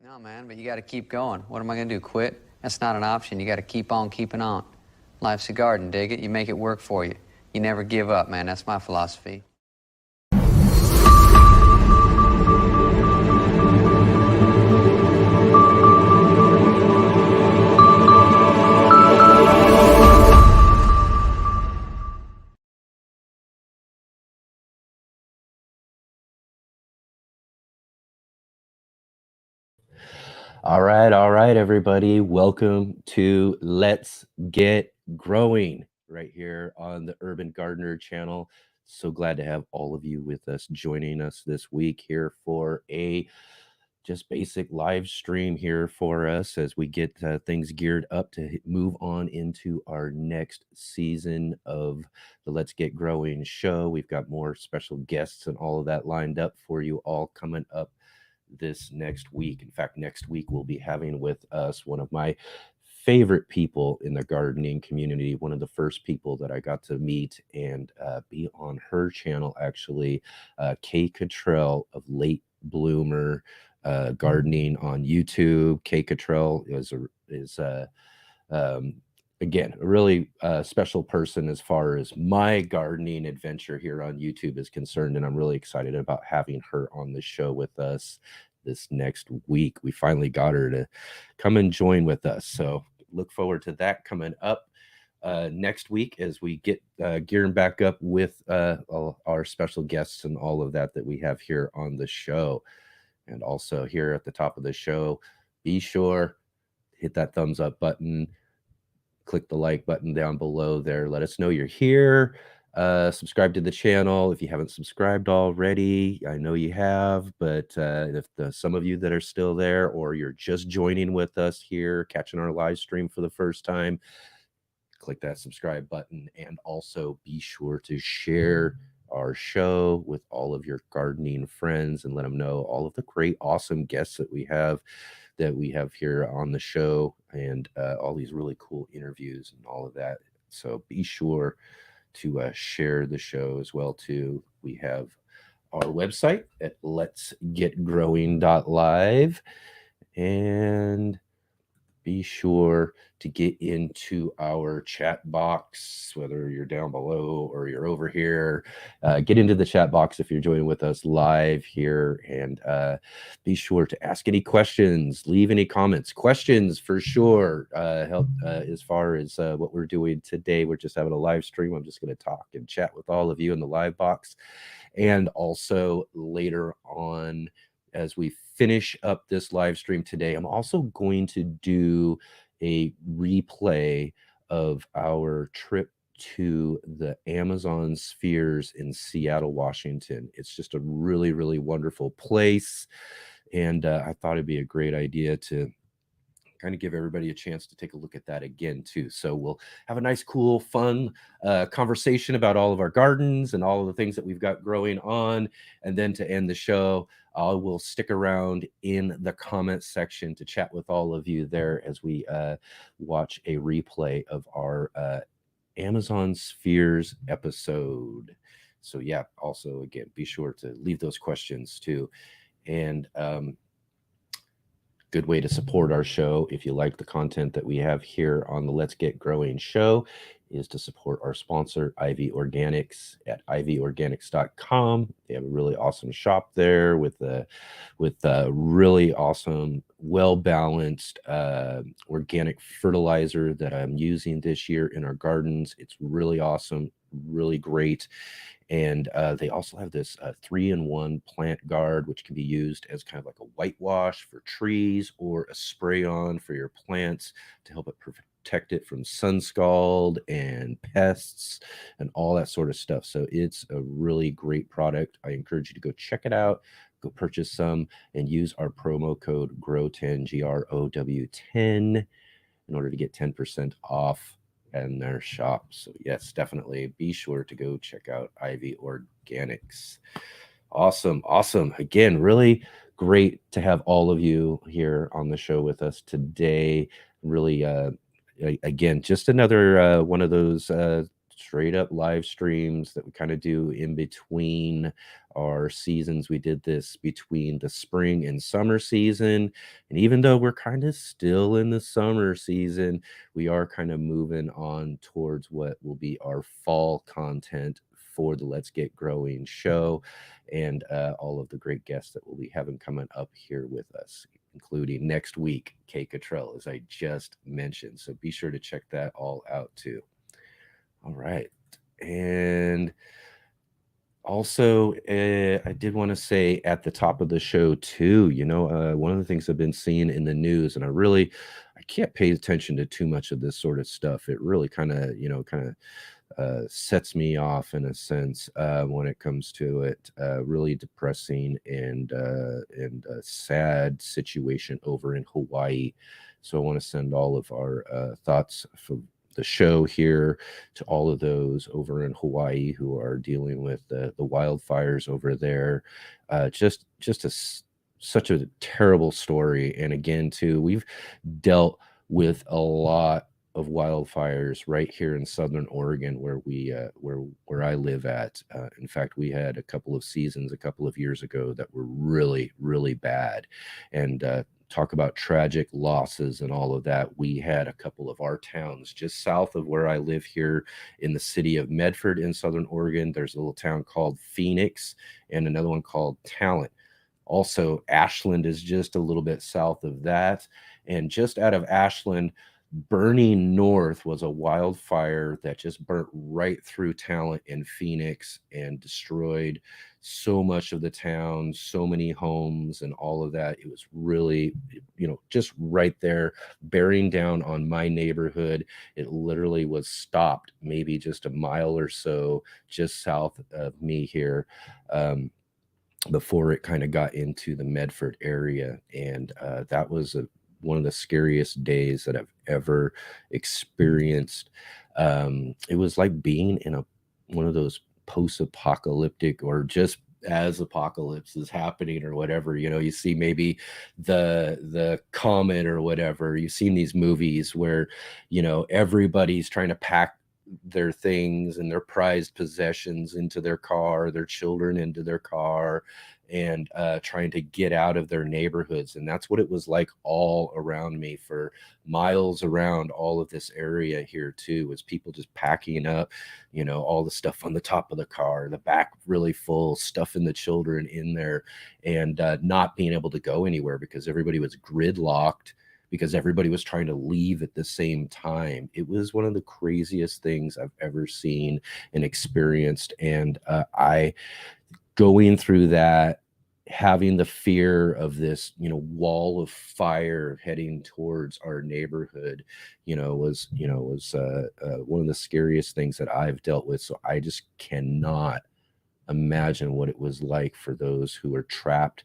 No, man, but you got to keep going. What am I going to do, quit? That's not an option. You got to keep on keeping on. Life's a garden, dig it? You make it work for you. You never give up, man. That's my philosophy. All right, everybody. Welcome to Let's Get Growing right here on the Urban Gardener channel. So glad to have all of you with us, joining us this week here for a just basic live stream here for us as we get things geared up to move on into our next season of the Let's Get Growing show. We've got more special guests and all of that lined up for you all coming up this next week. In fact, next week we'll be having with us one of my favorite people in the gardening community, one of the first people that I got to meet and be on her channel, actually, Kay Cottrell of Late Bloomer Gardening on YouTube. Kay Cottrell is again, a really special person as far as my gardening adventure here on YouTube is concerned. And I'm really excited about having her on the show with us this next week. We finally got her to come and join with us. So look forward to that coming up next week as we get gearing back up with all our special guests and all of that we have here on the show. And also here at the top of the show, be sure hit that thumbs up button. Click the like button down below there. Let us know you're here. Subscribe to the channel if you haven't subscribed already. I know you have, but if some of you that are still there or you're just joining with us here, catching our live stream for the first time, click that subscribe button and also be sure to share our show with all of your gardening friends and let them know all of the great, awesome guests that we have here on the show and all these really cool interviews and all of that. So be sure to share the show as well too. We have our website at letsgetgrowing.live, and be sure to get into our chat box, whether you're down below or you're over here. Get into the chat box if you're joining with us live here, and be sure to ask any questions, leave any comments. Questions for sure help as far as what we're doing today. We're just having a live stream. I'm just going to talk and chat with all of you in the live box. And also later on, as we finish up this live stream today, I'm also going to do a replay of our trip to the Amazon spheres in Seattle, Washington. It's just a really, really wonderful place. And I thought it'd be a great idea to kind of give everybody a chance to take a look at that again too. So we'll have a nice, cool, fun conversation about all of our gardens and all of the things that we've got growing on. And then to end the show, I will stick around in the comment section to chat with all of you there as we watch a replay of our Amazon Spheres episode. So yeah, also again, be sure to leave those questions too. And good way to support our show if you like the content that we have here on the Let's Get Growing show is to support our sponsor, Ivy Organics, at ivyorganics.com. They have a really awesome shop there with really awesome, well-balanced organic fertilizer that I'm using this year in our gardens. It's really awesome, really great. And they also have this 3-in-1 plant guard, which can be used as kind of like a whitewash for trees or a spray on for your plants to help it protect it from sun scald and pests and all that sort of stuff. So it's a really great product. I encourage you to go check it out, go purchase some, and use our promo code GROW10, GROW10, in order to get 10% off in their shop. So yes, definitely be sure to go check out Ivy Organics. Awesome. Again, really great to have all of you here on the show with us today. Really, again, just another one of those straight up live streams that we kind of do in between our seasons. We did this between the spring and summer season. And even though we're kind of still in the summer season, we are kind of moving on towards what will be our fall content for the Let's Get Growing show, and all of the great guests that we'll be having coming up here with us, including next week, Kay Cottrell, as I just mentioned. So be sure to check that all out too. All right. And also, I did want to say at the top of the show too, one of the things I've been seeing in the news, and I can't pay attention to too much of this sort of stuff. It really kind of sets me off in a sense when it comes to it. Really depressing and a sad situation over in Hawaii. So I want to send all of our thoughts from the show here to all of those over in Hawaii who are dealing with the wildfires over there. Such a terrible story. And again, too, we've dealt with a lot of wildfires right here in Southern Oregon, where where I live at. In fact, we had a couple of seasons a couple of years ago that were really, really bad. And talk about tragic losses and all of that. We had a couple of our towns just south of where I live here in the city of Medford in Southern Oregon. There's a little town called Phoenix and another one called Talent. Also, Ashland is just a little bit south of that. And just out of Ashland, burning north, was a wildfire that just burnt right through Talent in Phoenix and destroyed so much of the town, so many homes and all of that. It was really, just right there, bearing down on my neighborhood. It literally was stopped maybe just a mile or so just south of me here. Before it kind of got into the Medford area. And that was one of the scariest days that I've ever experienced. It was like being in one of those post-apocalyptic, or just as apocalypse is happening or whatever, you see maybe the comet or whatever. You've seen these movies where, everybody's trying to pack their things and their prized possessions into their car, their children into their car, and trying to get out of their neighborhoods. And that's what it was like all around me for miles around all of this area here too, was people just packing up, all the stuff on the top of the car, the back really full, stuffing the children in there, and not being able to go anywhere because everybody was gridlocked, because everybody was trying to leave at the same time. It was one of the craziest things I've ever seen and experienced. And going through that, having the fear of this, wall of fire heading towards our neighborhood, was one of the scariest things that I've dealt with. So I just cannot imagine what it was like for those who are trapped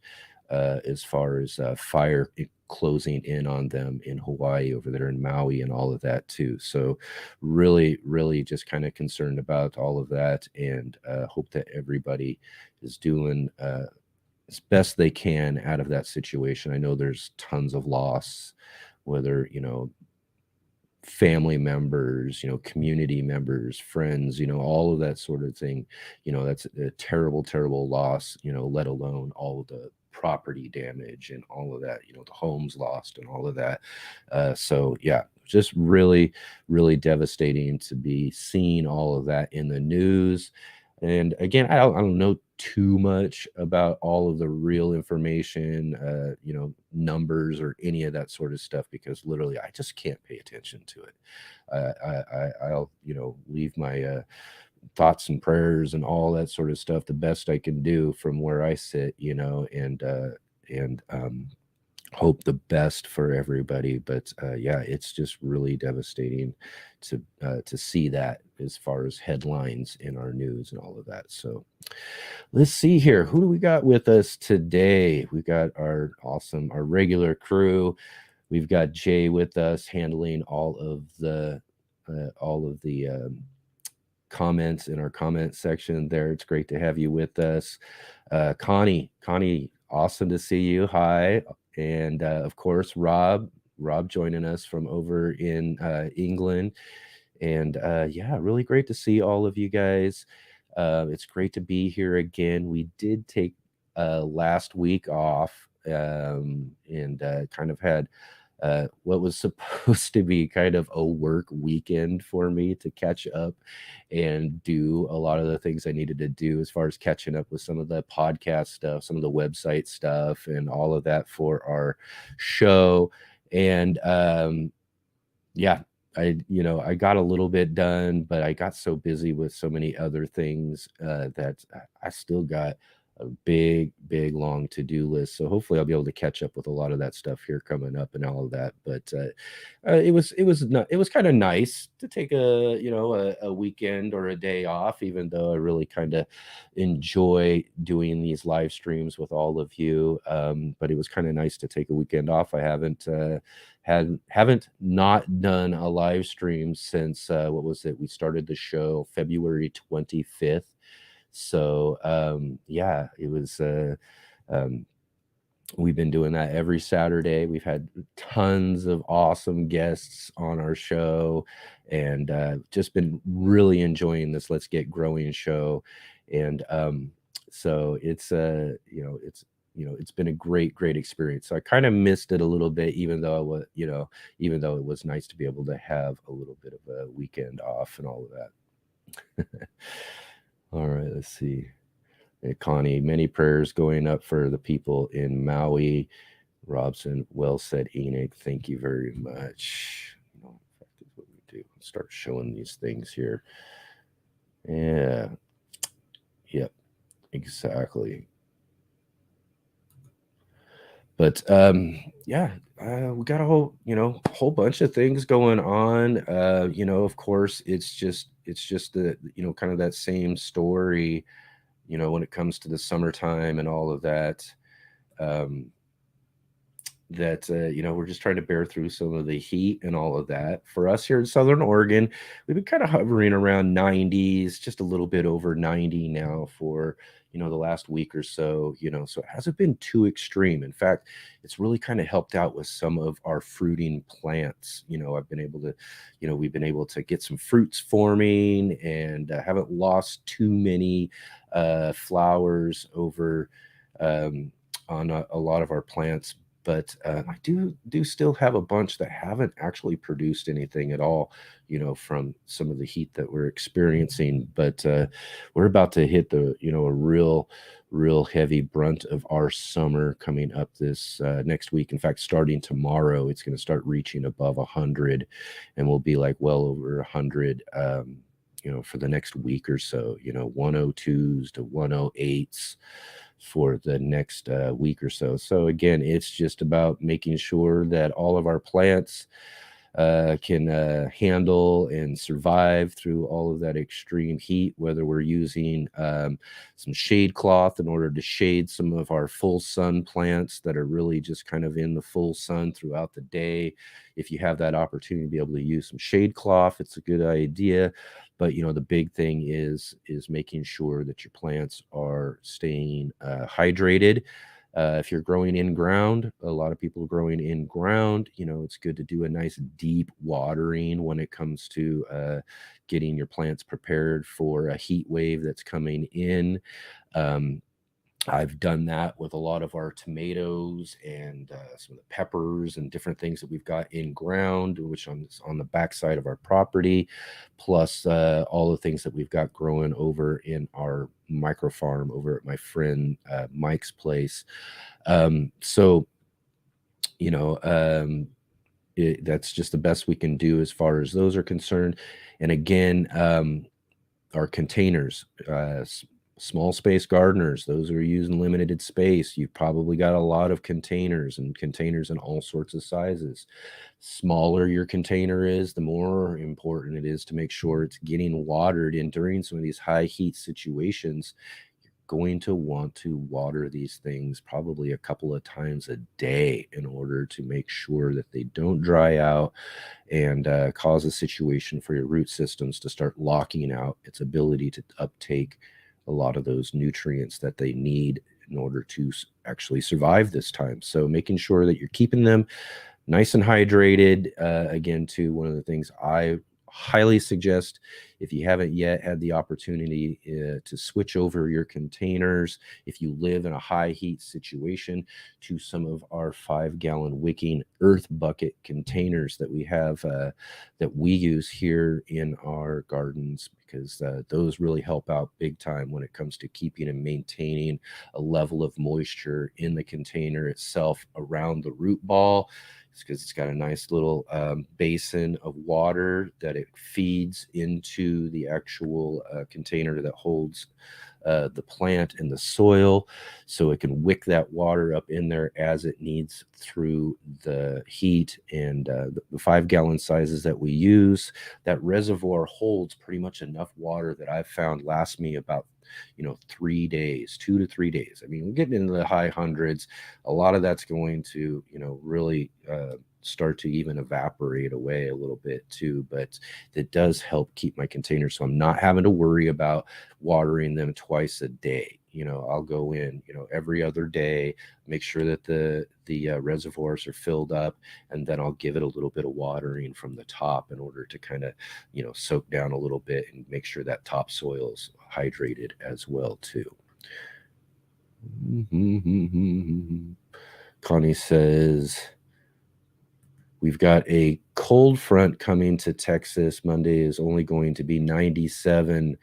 as far as fire closing in on them in Hawaii, over there in Maui, and all of that too. So really, really just kind of concerned about all of that, and hope that everybody is doing as best they can out of that situation. I know there's tons of loss, whether, family members, community members, friends, all of that sort of thing. That's a terrible, terrible loss, let alone all of the property damage and all of that, the homes lost and all of that. So yeah, just really, really devastating to be seeing all of that in the news. And again, I don't know too much about all of the real information, numbers or any of that sort of stuff, because literally I just can't pay attention to it. I'll, leave my thoughts and prayers and all that sort of stuff the best I can do from where I sit, and hope the best for everybody. But yeah, it's just really devastating to see that as far as headlines in our news and all of that. So let's see here, who do we got with us today? We've got our regular crew. We've got Jay with us handling all of the comments in our comment section there. It's great to have you with us. Connie, awesome to see you. Hi. And of course, Rob joining us from over in England. And yeah, really great to see all of you guys. It's great to be here again. We did take last week off, and kind of had what was supposed to be kind of a work weekend for me to catch up and do a lot of the things I needed to do as far as catching up with some of the podcast stuff, some of the website stuff, and all of that for our show. And yeah, I got a little bit done, but I got so busy with so many other things that I still got a big, big, long to-do list. So hopefully I'll be able to catch up with a lot of that stuff here coming up and all of that. But it was kind of nice to take a weekend or a day off, even though I really kind of enjoy doing these live streams with all of you. But it was kind of nice to take a weekend off. I haven't not done a live stream since what was it? We started the show February 25th. So yeah, it was um, we've been doing that every Saturday. We've had tons of awesome guests on our show, and just been really enjoying this Let's Get Growing show. And so it's it's been a great experience. So I kind of missed it a little bit, even though even though it was nice to be able to have a little bit of a weekend off and all of that. All right, let's see. Hey, Connie, many prayers going up for the people in Maui. Robson, well said, Enoch. Thank you very much. In fact, is what we do. Let's start showing these things here. Yeah. Yep. Exactly. But yeah, we got a whole bunch of things going on. Of course, it's just the kind of that same story. When it comes to the summertime and all of that. We're just trying to bear through some of the heat and all of that. For us here in Southern Oregon, we've been kind of hovering around 90s, just a little bit over 90 now for the last week or so. So it hasn't been too extreme. In fact, it's really kind of helped out with some of our fruiting plants. I've been able to we've been able to get some fruits forming, and haven't lost too many flowers over on a lot of our plants. But I do still have a bunch that haven't actually produced anything at all, from some of the heat that we're experiencing. But we're about to hit a real heavy brunt of our summer coming up this next week. In fact, starting tomorrow, it's going to start reaching above 100, and we'll be like well over 100. For the next week or so, 102s to 108s for the next week or so. So again, it's just about making sure that all of our plants can handle and survive through all of that extreme heat, whether we're using some shade cloth in order to shade some of our full sun plants that are really just kind of in the full sun throughout the day. If you have that opportunity to be able to use some shade cloth, it's a good idea. But the big thing is making sure that your plants are staying hydrated. If you're growing in ground, a lot of people are growing in ground. It's good to do a nice deep watering when it comes to getting your plants prepared for a heat wave that's coming in. I've done that with a lot of our tomatoes and some of the peppers and different things that we've got in ground, which on the backside of our property, plus all the things that we've got growing over in our micro farm over at my friend Mike's place. So that's just the best we can do as far as those are concerned. And again, our containers, small space gardeners, those are using limited space. You've probably got a lot of containers in all sorts of sizes. Smaller your container is, the more important it is to make sure it's getting watered. And during some of these high heat situations, you're going to want to water these things probably a couple of times a day in order to make sure that they don't dry out and cause a situation for your root systems to start locking out its ability to uptake a lot of those nutrients that they need in order to actually survive this time. So making sure that you're keeping them nice and hydrated. Again, too, one of the things I highly suggest, if you haven't yet had the opportunity to switch over your containers, if you live in a high heat situation, to some of our 5-gallon wicking earth bucket containers that we have that we use here in our gardens, because those really help out big time when it comes to keeping and maintaining a level of moisture in the container itself around the root ball. It's because it's got a nice little basin of water that it feeds into the actual container that holds the plant and the soil, so it can wick that water up in there as it needs through the heat. And the 5-gallon sizes that we use, that reservoir holds pretty much enough water that I've found lasts me about 3 days, 2 to 3 days. I mean, we're getting into the high hundreds. A lot of that's going to really start to even evaporate away a little bit too, but it does help keep my containers, so I'm not having to worry about watering them twice a day. I'll go in every other day, make sure that the reservoirs are filled up, and then I'll give it a little bit of watering from the top in order to kind of soak down a little bit and make sure that topsoil's hydrated as well too. Connie says, we've got a cold front coming to Texas. Monday is only going to be 97,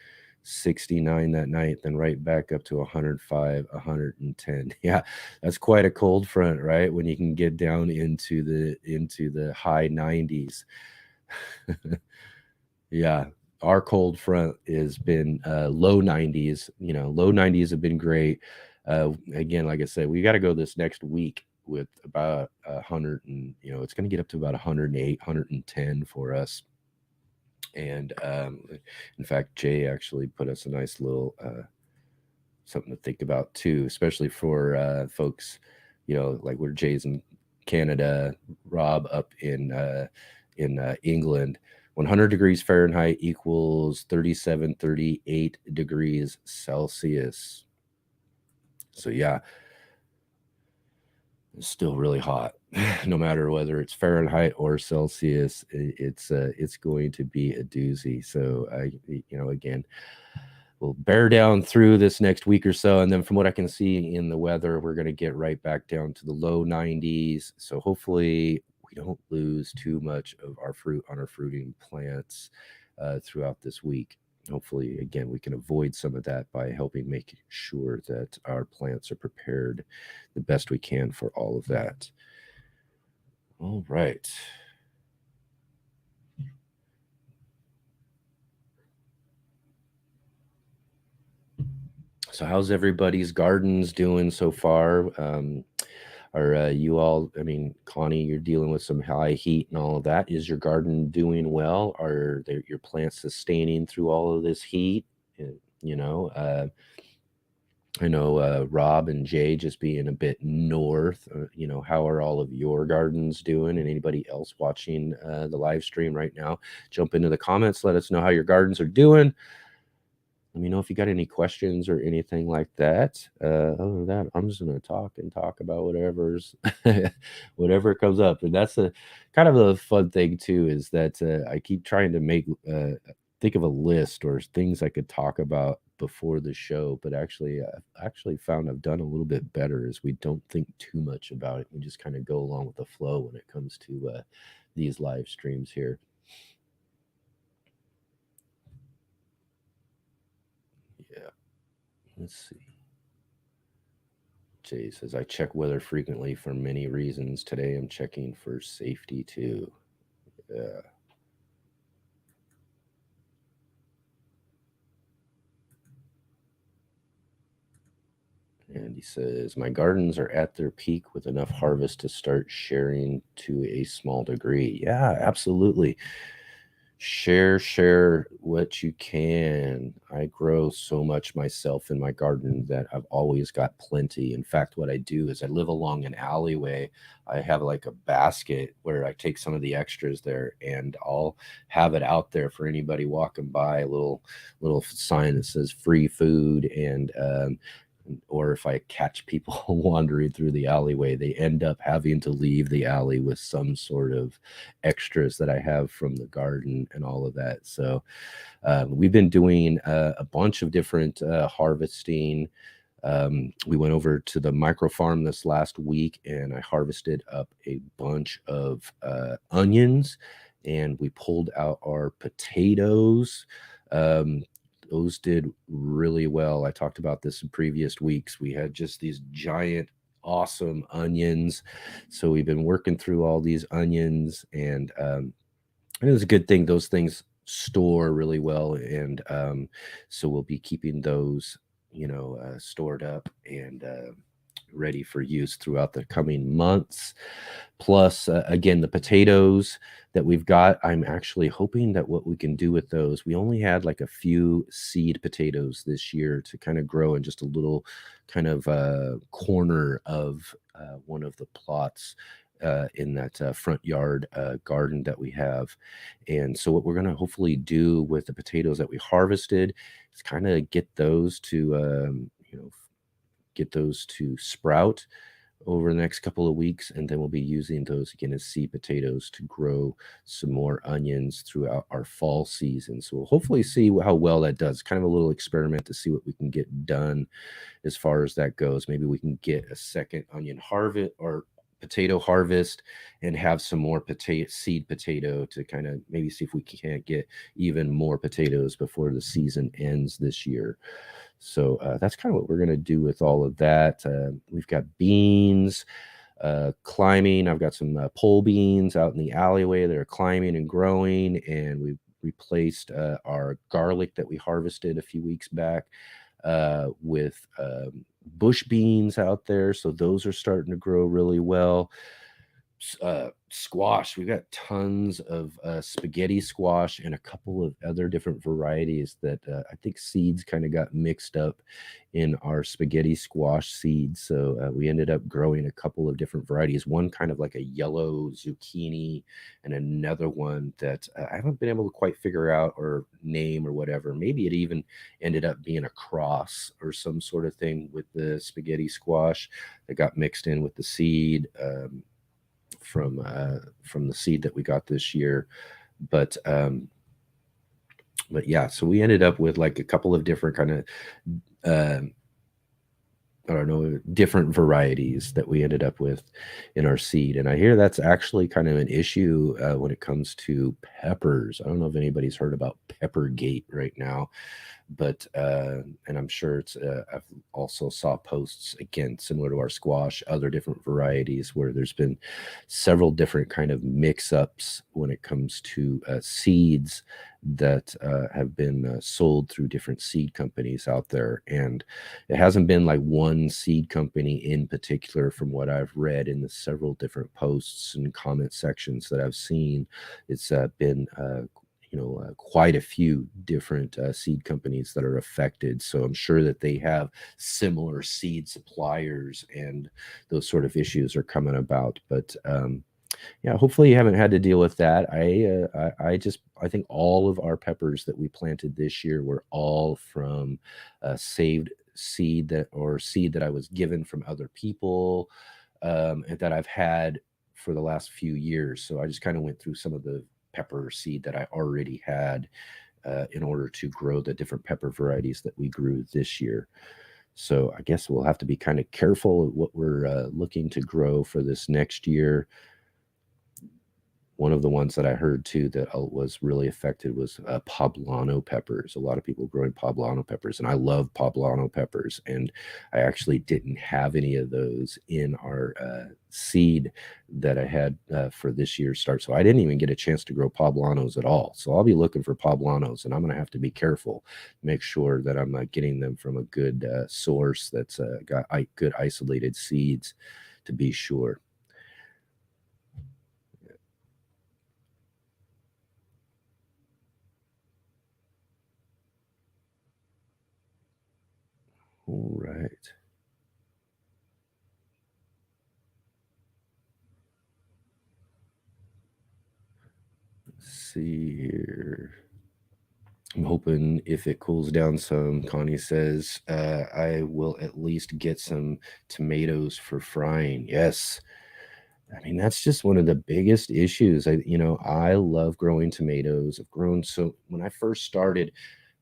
69 that night, then right back up to 105, 110. Yeah, that's quite a cold front, right? When you can get down into the high 90s. Yeah, our cold front has been low 90s. Low 90s have been great. Again, like I said, we got to go this next week with about 100, and it's going to get up to about 108, 110 for us. And in fact, Jay actually put us a nice little something to think about too, especially for folks, like where Jay's in Canada, Rob up in England. 100 degrees Fahrenheit equals 37, 38 degrees Celsius. So yeah, it's still really hot. No matter whether it's Fahrenheit or Celsius, it's going to be a doozy. So again, we'll bear down through this next week or so, and then from what I can see in the weather, we're going to get right back down to the low 90s. So hopefully we don't lose too much of our fruit on our fruiting plants throughout this week. Hopefully, again, we can avoid some of that by helping make sure that our plants are prepared the best we can for all of that. All right. So how's everybody's gardens doing so far? Are you all, Connie, you're dealing with some high heat and all of that. Is your garden doing well? Are your plants sustaining through all of this heat? I know Rob and Jay just being a bit north. How are all of your gardens doing? And anybody else watching the live stream right now, jump into the comments. Let us know how your gardens are doing. Let me know if you got any questions or anything like that. Other than that, I'm just going to talk about whatever comes up. And that's a kind of a fun thing too, is that I keep trying to think of a list or things I could talk about before the show, but I've found I've done a little bit better as we don't think too much about it. We just kind of go along with the flow when it comes to these live streams here. Yeah. Let's see. Jay says, I check weather frequently for many reasons. Today I'm checking for safety too. Yeah. And he says, my gardens are at their peak with enough harvest to start sharing to a small degree. Yeah, absolutely. Share what you can. I grow so much myself in my garden that I've always got plenty. In fact, what I do is I live along an alleyway. I have like a basket where I take some of the extras there, and I'll have it out there for anybody walking by, a little sign that says free food. And or if I catch people wandering through the alleyway, they end up having to leave the alley with some sort of extras that I have from the garden and all of that. So we've been doing a bunch of different harvesting. We went over to the micro farm this last week and I harvested up a bunch of onions, and we pulled out our potatoes. Um, those did really well. I talked about this in previous weeks. We had just these giant, awesome onions. So we've been working through all these onions, and it was a good thing. Those things store really well. And so we'll be keeping those, stored up and ready for use throughout the coming months. Plus, again, the potatoes that we've got, I'm actually hoping that what we can do with those, we only had like a few seed potatoes this year to kind of grow in just a little kind of corner of one of the plots. In that front yard garden that we have. And so, what we're going to hopefully do with the potatoes that we harvested is kind of get those to, get those to sprout over the next couple of weeks, and then we'll be using those again as seed potatoes to grow some more onions throughout our fall season. So we'll hopefully see how well that does. Kind of a little experiment to see what we can get done as far as that goes. Maybe we can get a second onion harvest or potato harvest and have some more seed potato to kind of maybe see if we can't get even more potatoes before the season ends this year. So that's kind of what we're going to do with all of that. We've got beans climbing. I've got some pole beans out in the alleyway that are climbing and growing, and we've replaced our garlic that we harvested a few weeks back with bush beans out there. So those are starting to grow really well. Squash, we've got tons of spaghetti squash and a couple of other different varieties that I think seeds kind of got mixed up in our spaghetti squash seeds. So we ended up growing a couple of different varieties, one kind of like a yellow zucchini and another one that I haven't been able to quite figure out or name or whatever. Maybe it even ended up being a cross or some sort of thing with the spaghetti squash that got mixed in with the seed. From the seed that we got this year. But yeah, so we ended up with like a couple of different kind of I don't know, different varieties that we ended up with in our seed. And I hear that's actually kind of an issue when it comes to peppers. I don't know if anybody's heard about Peppergate right now, but and I'm sure it's I've also saw posts again similar to our squash, other different varieties where there's been several different kind of mix-ups when it comes to seeds that have been sold through different seed companies out there. And it hasn't been like one seed company in particular from what I've read in the several different posts and comment sections that I've seen. It's been quite a few different seed companies that are affected. So I'm sure that they have similar seed suppliers and those sort of issues are coming about. But yeah, hopefully you haven't had to deal with that. I think all of our peppers that we planted this year were all from saved seed that I was given from other people, and that I've had for the last few years. So I just kind of went through some of the pepper seed that I already had in order to grow the different pepper varieties that we grew this year. So I guess we'll have to be kind of careful at what we're looking to grow for this next year. One of the ones that I heard too that was really affected was poblano peppers. A lot of people growing poblano peppers, and I love poblano peppers. And I actually didn't have any of those in our seed that I had for this year's start. So I didn't even get a chance to grow poblanos at all. So I'll be looking for poblanos, and I'm going to have to be careful, make sure that I'm getting them from a good source that's got good isolated seeds to be sure. All right. Let's see here. I'm hoping if it cools down some, Connie says, I will at least get some tomatoes for frying. Yes. I mean, that's just one of the biggest issues. I love growing tomatoes. I've grown so when I first started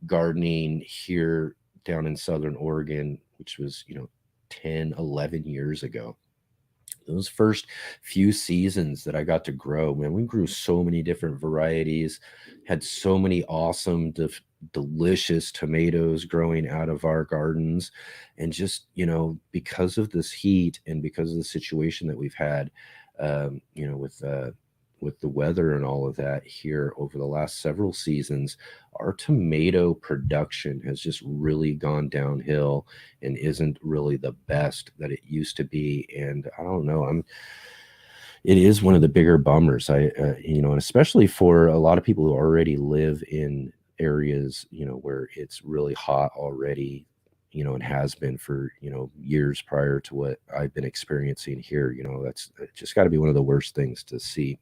gardening here down in Southern Oregon, which was, 10, 11 years ago, those first few seasons that I got to grow, man, we grew so many different varieties, had so many awesome, delicious tomatoes growing out of our gardens. And just, because of this heat and because of the situation that we've had, with the weather and all of that here over the last several seasons, our tomato production has just really gone downhill and isn't really the best that it used to be. And I don't know, it is one of the bigger bummers. And especially for a lot of people who already live in areas, where it's really hot already, and has been for, years prior to what I've been experiencing here. That's just got to be one of the worst things to see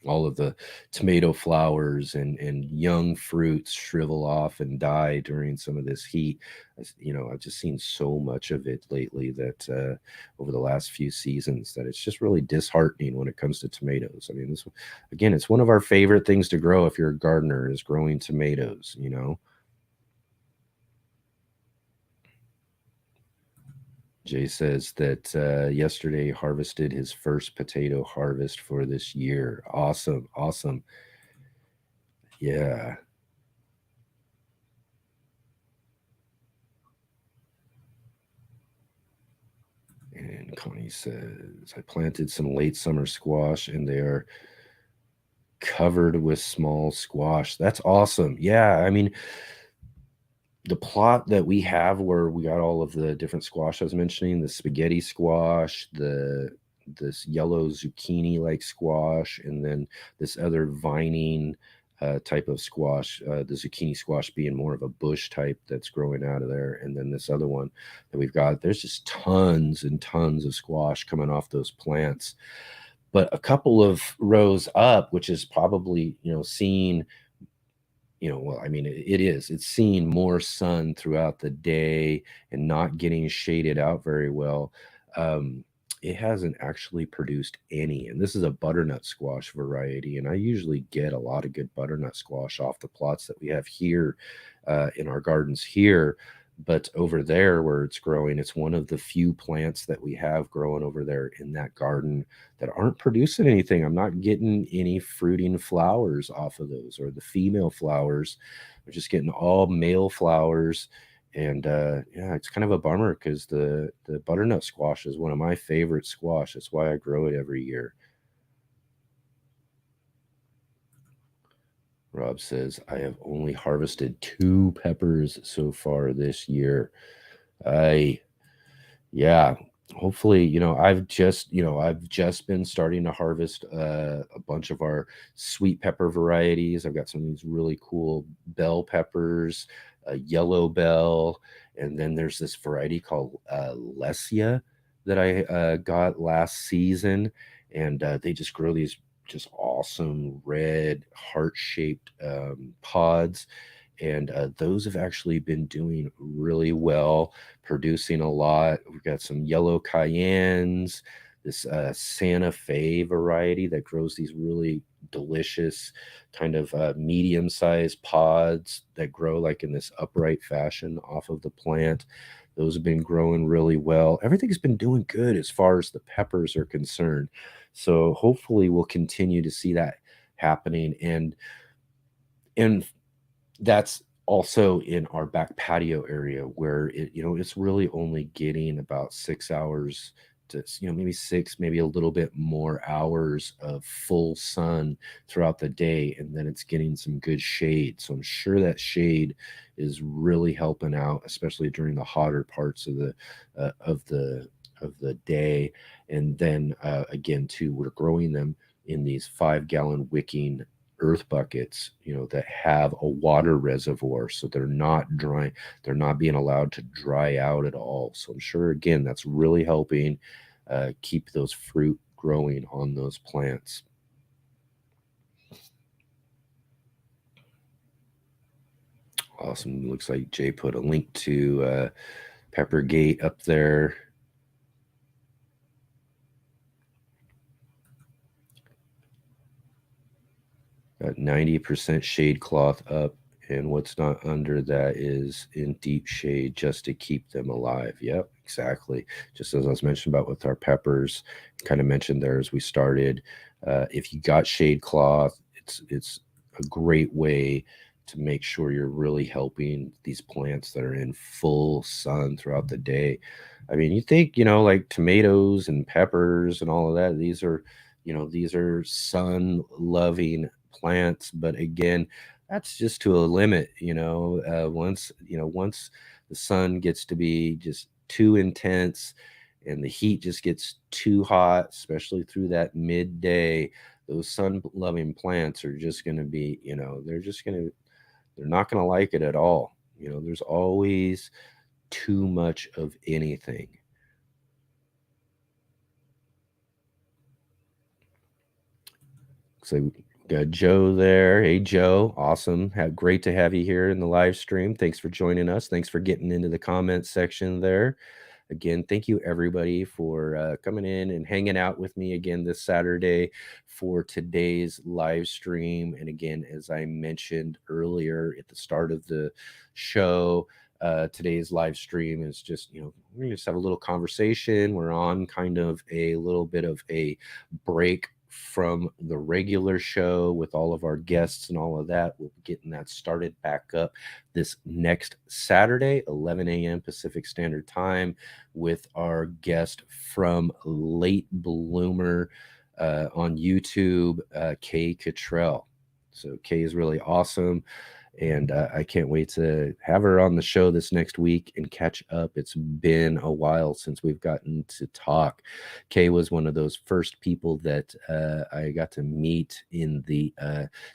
all of the tomato flowers and young fruits shrivel off and die during some of this heat. I've just seen so much of it lately that over the last few seasons that it's just really disheartening when it comes to tomatoes. I mean, this again, it's one of our favorite things to grow if you're a gardener, is growing tomatoes. Jay says that yesterday harvested his first potato harvest for this year. Awesome, awesome. Yeah. And Connie says, I planted some late summer squash and they are covered with small squash. That's awesome. Yeah. I mean, the plot that we have where we got all of the different squash I was mentioning, the spaghetti squash, this yellow zucchini like squash, and then this other vining type of squash, the zucchini squash being more of a bush type that's growing out of there. And then this other one that we've got, there's just tons and tons of squash coming off those plants. But a couple of rows up, which is probably, seeing, well, I mean, it's seeing more sun throughout the day and not getting shaded out very well. It hasn't actually produced any. And this is a butternut squash variety. And I usually get a lot of good butternut squash off the plots that we have here in our gardens here. But over there where it's growing, it's one of the few plants that we have growing over there in that garden that aren't producing anything. I'm not getting any fruiting flowers off of those, or the female flowers. We're just getting all male flowers. And yeah, it's kind of a bummer because the butternut squash is one of my favorite squash. That's why I grow it every year. Rob says, I have only harvested 2 peppers so far this year. I Yeah, hopefully, I've just been starting to harvest a bunch of our sweet pepper varieties. I've got some of these really cool bell peppers, yellow bell, and then there's this variety called Lesia that I got last season, and they just grow these just awesome red heart-shaped pods, and those have actually been doing really well, producing a lot. We've got some yellow cayennes, this Santa Fe variety that grows these really delicious kind of medium-sized pods that grow like in this upright fashion off of the plant. Those have been growing really well. Everything's been doing good as far as the peppers are concerned. So hopefully we'll continue to see that happening. And that's also in our back patio area where it's really only getting about 6 hours to, maybe six, maybe a little bit more hours of full sun throughout the day. And then it's getting some good shade. So I'm sure that shade is really helping out, especially during the hotter parts of the day. And then again, too, we're growing them in these 5-gallon wicking earth buckets, that have a water reservoir, so they're not dry, they're not being allowed to dry out at all. So I'm sure, again, that's really helping keep those fruit growing on those plants. Awesome. Looks like Jay put a link to Peppergate up there. Got 90% shade cloth up, and what's not under that is in deep shade just to keep them alive. Yep, exactly. Just as I was mentioning about with our peppers, kind of mentioned there as we started. If you got shade cloth, it's a great way to make sure you're really helping these plants that are in full sun throughout the day. I mean, you think, like tomatoes and peppers and all of that, these are sun loving plants, but again, that's just to a limit. Once the sun gets to be just too intense and the heat just gets too hot, especially through that midday, those sun loving plants are just going to be, they're not going to like it at all. There's always too much of anything. So we got Joe there. Hey, Joe. Awesome. Great to have you here in the live stream. Thanks for joining us. Thanks for getting into the comments section there. Again, thank you everybody for coming in and hanging out with me again this Saturday for today's live stream. And again, as I mentioned earlier at the start of the show, today's live stream is just, we're going to just have a little conversation. We're on kind of a little bit of a break from the regular show with all of our guests and all of that. We'll be getting that started back up this next Saturday, 11 a.m. Pacific Standard Time, with our guest from Late Bloomer on YouTube, Kay Cottrell. So Kay is really awesome. And I can't wait to have her on the show this next week and catch up. It's been a while since we've gotten to talk. Kay was one of those first people that I got to meet in the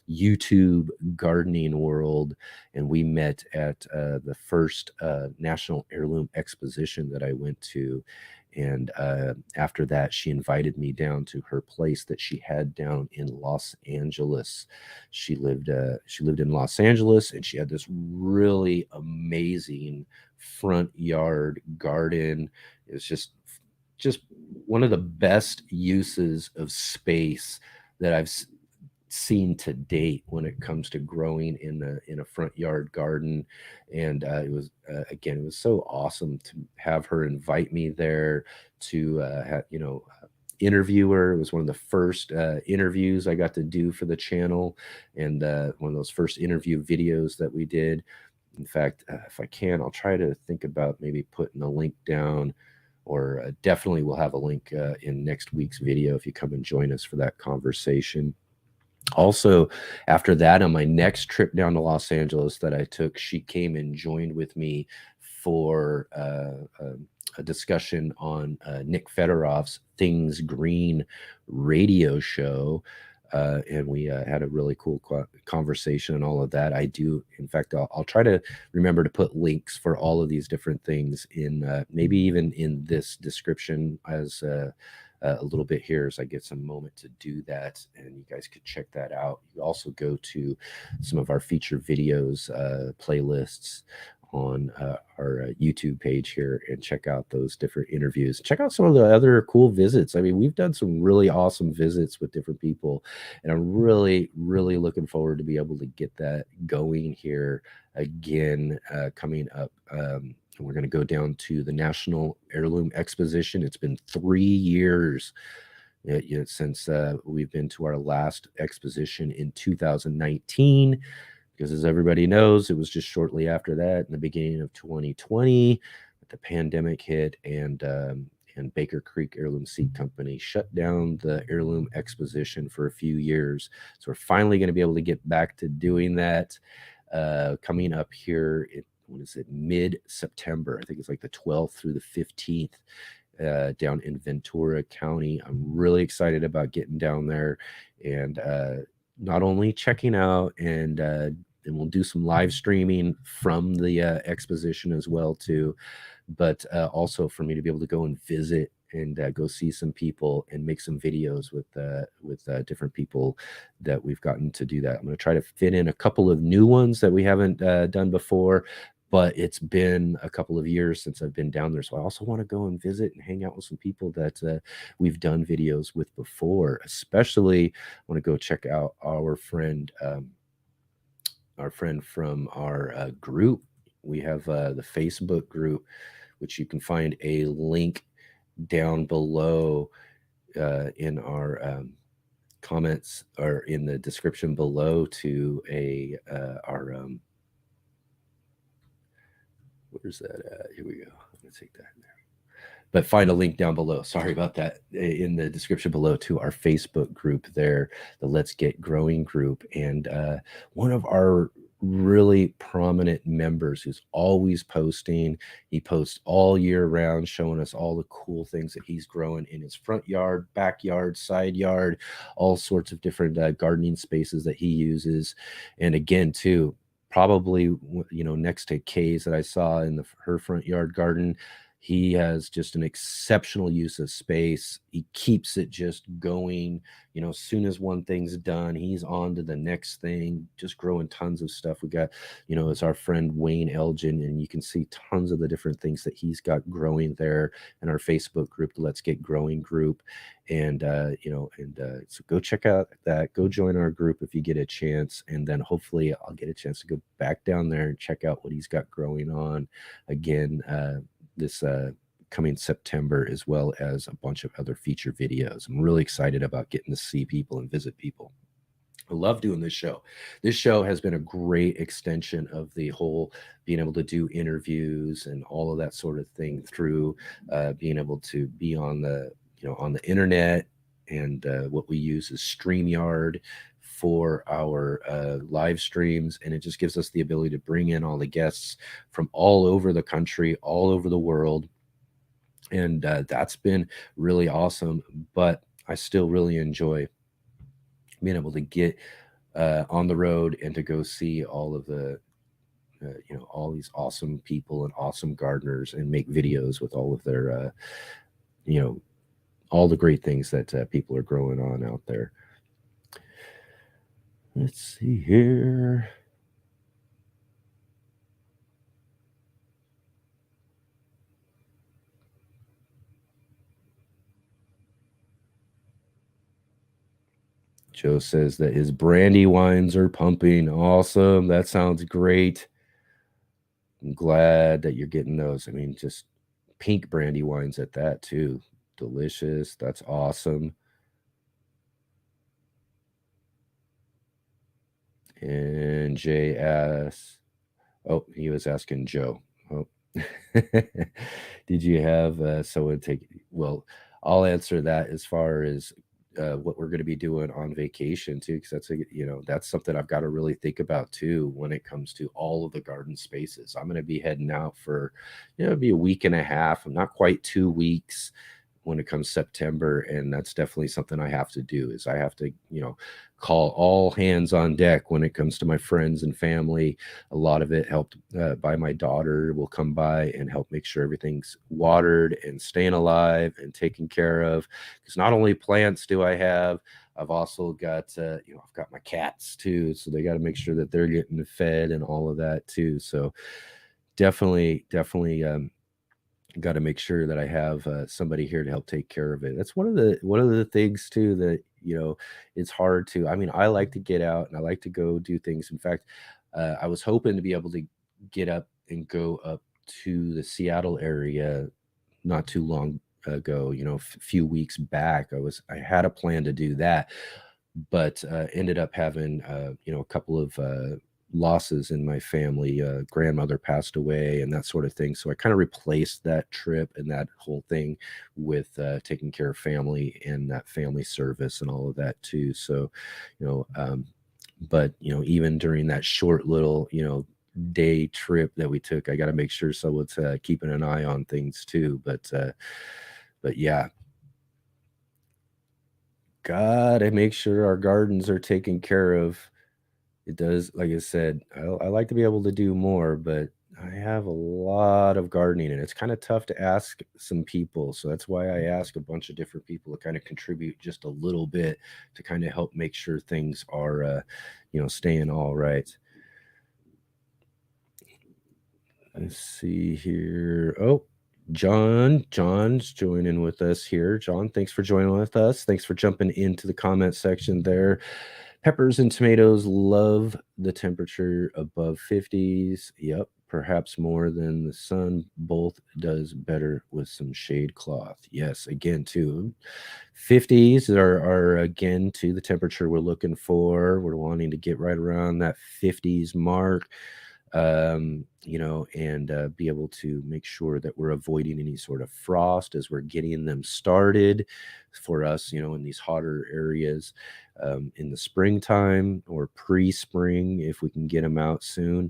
YouTube gardening world. And we met at the first National Heirloom Exposition that I went to. And after that, she invited me down to her place that she had down in Los Angeles. She lived in Los Angeles, and she had this really amazing front yard garden. It was just one of the best uses of space that I've seen to date when it comes to growing in a front yard garden. And it was again, it was so awesome to have her invite me there to interview her. It was one of the first interviews I got to do for the channel, and one of those first interview videos that we did. In fact, if I can, I'll try to think about maybe putting a link down, or definitely we'll have a link in next week's video if you come and join us for that conversation. Also, after that, on my next trip down to Los Angeles that I took, she came and joined with me for a discussion on Nick Fedorov's Things Green radio show. And we had a really cool conversation and all of that. In fact, I'll try to remember to put links for all of these different things in maybe even in this description as a little bit here as I get some moment to do that, and you guys could check that out. You also go to some of our feature videos playlists on our YouTube page here and check out those different interviews. Check out some of the other cool visits. I mean, we've done some really awesome visits with different people, and I'm really, really looking forward to be able to get that going here again coming up. We're going to go down to the National Heirloom Exposition. It's been 3 years since we've been to our last exposition in 2019, because as everybody knows, it was just shortly after that, in the beginning of 2020, that the pandemic hit, and Baker Creek Heirloom Seed Company shut down the Heirloom Exposition for a few years. So we're finally going to be able to get back to doing that coming up here mid-September. I think it's like the 12th through the 15th down in Ventura County. I'm really excited about getting down there and not only checking out, and we'll do some live streaming from the exposition as well too, but also for me to be able to go and visit and go see some people and make some videos with different people that we've gotten to do that. I'm going to try to fit in a couple of new ones that we haven't done before, but it's been a couple of years since I've been down there. So I also want to go and visit and hang out with some people that we've done videos with before. Especially, I want to go check out our friend from our group. We have the Facebook group, which you can find a link down below in our comments or in the description below to our where's that at? Here we go. I'm gonna take that there. But find a link down below. Sorry about that. In the description below to our Facebook group there, the Let's Get Growing group. And one of our really prominent members who's always posting, he posts all year round, showing us all the cool things that he's growing in his front yard, backyard, side yard, all sorts of different gardening spaces that he uses. And again, too, probably, next to Kay's that I saw in her front yard garden, he has just an exceptional use of space. He keeps it just going. As soon as one thing's done, he's on to the next thing, just growing tons of stuff. We got, it's our friend Wayne Elgin, and you can see tons of the different things that he's got growing there in our Facebook group, the Let's Get Growing group. And, so go check out that. Go join our group if you get a chance. And then hopefully I'll get a chance to go back down there and check out what he's got growing on again. This coming September, as well as a bunch of other feature videos. I'm really excited about getting to see people and visit people. I love doing this show. This show has been a great extension of the whole being able to do interviews and all of that sort of thing through being able to be on the internet. And what we use is StreamYard for our live streams, and it just gives us the ability to bring in all the guests from all over the country, all over the world, and that's been really awesome. But I still really enjoy being able to get on the road and to go see all of the all these awesome people and awesome gardeners and make videos with all of their all the great things that people are growing on out there. Let's see here. Joe says that his brandy wines are pumping. Awesome. That sounds great. I'm glad that you're getting those. I mean, just pink brandy wines at that too. Delicious. That's awesome. And Jay asks, oh, he was asking Joe. Oh, did you have someone take? Well, I'll answer that as far as what we're going to be doing on vacation too, because that's something I've got to really think about too when it comes to all of the garden spaces. I'm going to be heading out for, it'll be a week and a half. I'm not quite 2 weeks when it comes September, and that's definitely something I have to do. Is I have to call all hands on deck when it comes to my friends and family. A lot of it helped by my daughter will come by and help make sure everything's watered and staying alive and taken care of, because not only plants do I have, I've also got I've got my cats too, so they got to make sure that they're getting fed and all of that too. So definitely got to make sure that I have somebody here to help take care of it. That's one of the things too that it's hard to. I mean, I like to get out and I like to go do things. In fact, I was hoping to be able to get up and go up to the Seattle area not too long ago. A few weeks back, I had a plan to do that, but ended up having a couple of losses in my family. Grandmother passed away and that sort of thing. So I kind of replaced that trip and that whole thing with taking care of family and that family service and all of that too. So, but even during that short little, day trip that we took, I got to make sure someone's keeping an eye on things too. But yeah, gotta make sure our gardens are taken care of. It does, like I said, I like to be able to do more, but I have a lot of gardening, and it's kind of tough to ask some people. So that's why I ask a bunch of different people to kind of contribute just a little bit to kind of help make sure things are, staying all right. Let's see here. Oh, John's joining with us here. John, thanks for joining with us. Thanks for jumping into the comment section there. Peppers and tomatoes love the temperature above 50s. Yep, perhaps more than the sun. Both does better with some shade cloth. Yes, again, too. 50s are again to the temperature we're looking for. We're wanting to get right around that 50s mark, and be able to make sure that we're avoiding any sort of frost as we're getting them started for us, in these hotter areas, in the springtime or pre-spring, if we can get them out sooner.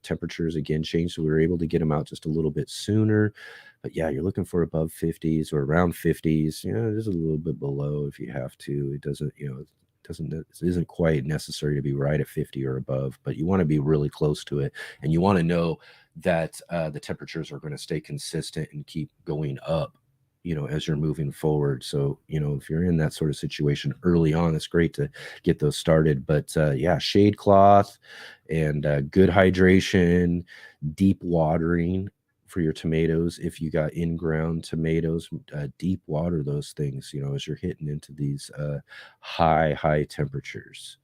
Temperatures again change, so we were able to get them out just a little bit sooner. But yeah, you're looking for above 50s or around 50s, just a little bit below if you have to. It doesn't, it isn't quite necessary to be right at 50 or above, but you want to be really close to it, and you want to know that the temperatures are going to stay consistent and keep going up, as you're moving forward. So, if you're in that sort of situation early on, it's great to get those started. But yeah, shade cloth and good hydration, deep watering for your tomatoes. If you got in-ground tomatoes, deep water those things, as you're hitting into these high temperatures.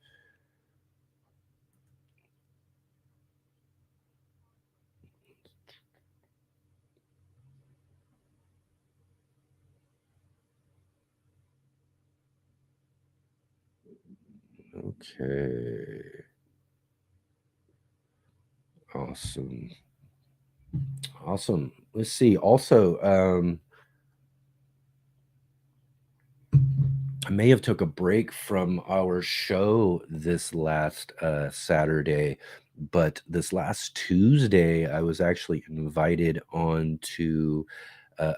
Okay. Awesome. Let's see. Also, I may have took a break from our show this last Saturday, but this last Tuesday, I was actually invited on to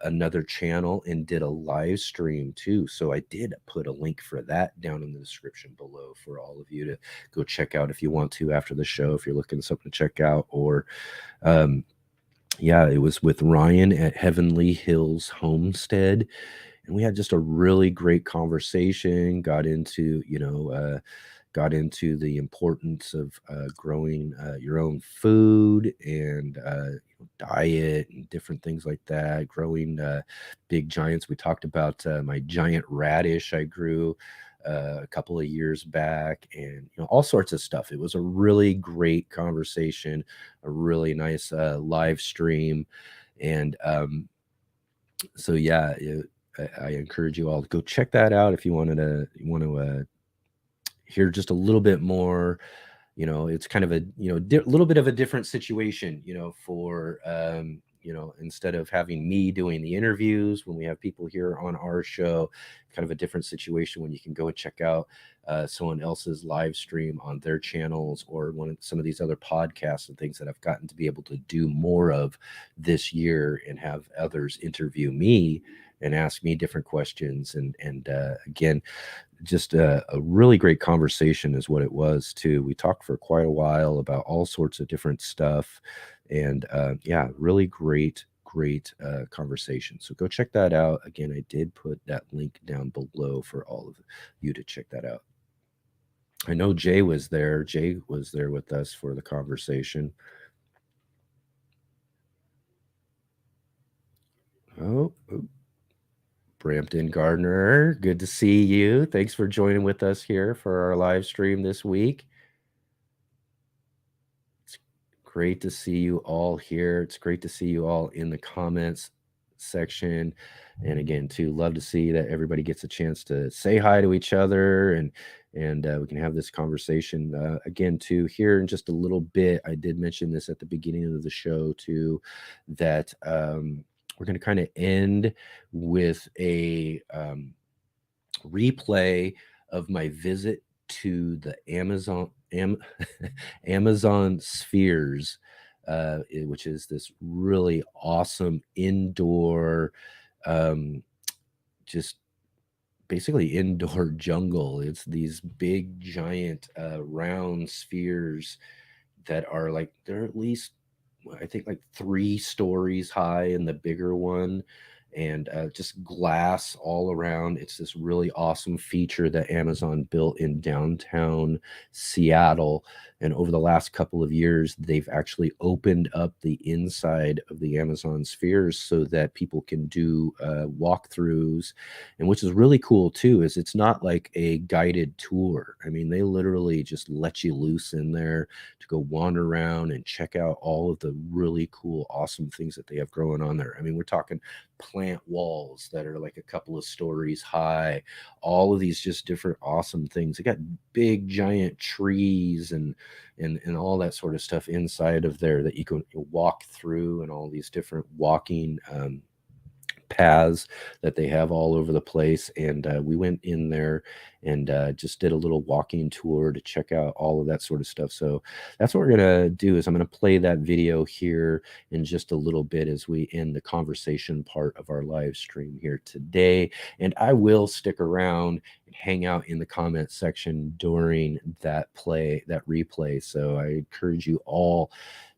another channel and did a live stream too. So I did put a link for that down in the description below for all of you to go check out if you want to after the show, if you're looking for something to check out. Or yeah, it was with Ryan at Heavenly Hills Homestead, and we had just a really great conversation. Got into the importance of growing your own food and diet and different things like that. Growing big giants. We talked about my giant radish I grew a couple of years back, and all sorts of stuff. It was a really great conversation, a really nice live stream, and so yeah. I encourage you all to go check that out if you want to hear just a little bit more. It's kind of a little bit of a different situation, for instead of having me doing the interviews when we have people here on our show, kind of a different situation when you can go and check out someone else's live stream on their channels, or some of these other podcasts and things that I've gotten to be able to do more of this year, and have others interview me and ask me different questions. And again, just a really great conversation is what it was too. We talked for quite a while about all sorts of different stuff, and yeah, really great conversation. So go check that out. Again, I did put that link down below for all of you to check that out. I know Jay was there with us for the conversation. Oh, Brampton Gardner, good to see you. Thanks for joining with us here for our live stream this week. It's great to see you all here. It's great to see you all in the comments section. And again, too, love to see that everybody gets a chance to say hi to each other, and we can have this conversation again too here in just a little bit. I did mention this at the beginning of the show too, that we're going to kind of end with a replay of my visit to the Amazon Spheres, which is this really awesome indoor, just basically indoor jungle. It's these big giant round spheres that are like, they're at least, I think, like 3 stories high in the bigger one, and just glass all around. It's this really awesome feature that Amazon built in downtown Seattle. And over the last couple of years, they've actually opened up the inside of the Amazon spheres so that people can do walkthroughs. And which is really cool too, is it's not like a guided tour. I mean, they literally just let you loose in there to go wander around and check out all of the really cool, awesome things that they have growing on there. I mean, we're talking plant walls that are like a couple of stories high, all of these just different awesome things. They got big giant trees and all that sort of stuff inside of there that you can walk through, and all these different walking paths that they have all over the place. And we went in there and just did a little walking tour to check out all of that sort of stuff. So that's what we're going to do, is I'm going to play that video here in just a little bit as we end the conversation part of our live stream here today. And I will stick around and hang out in the comment section during that replay. So I encourage you all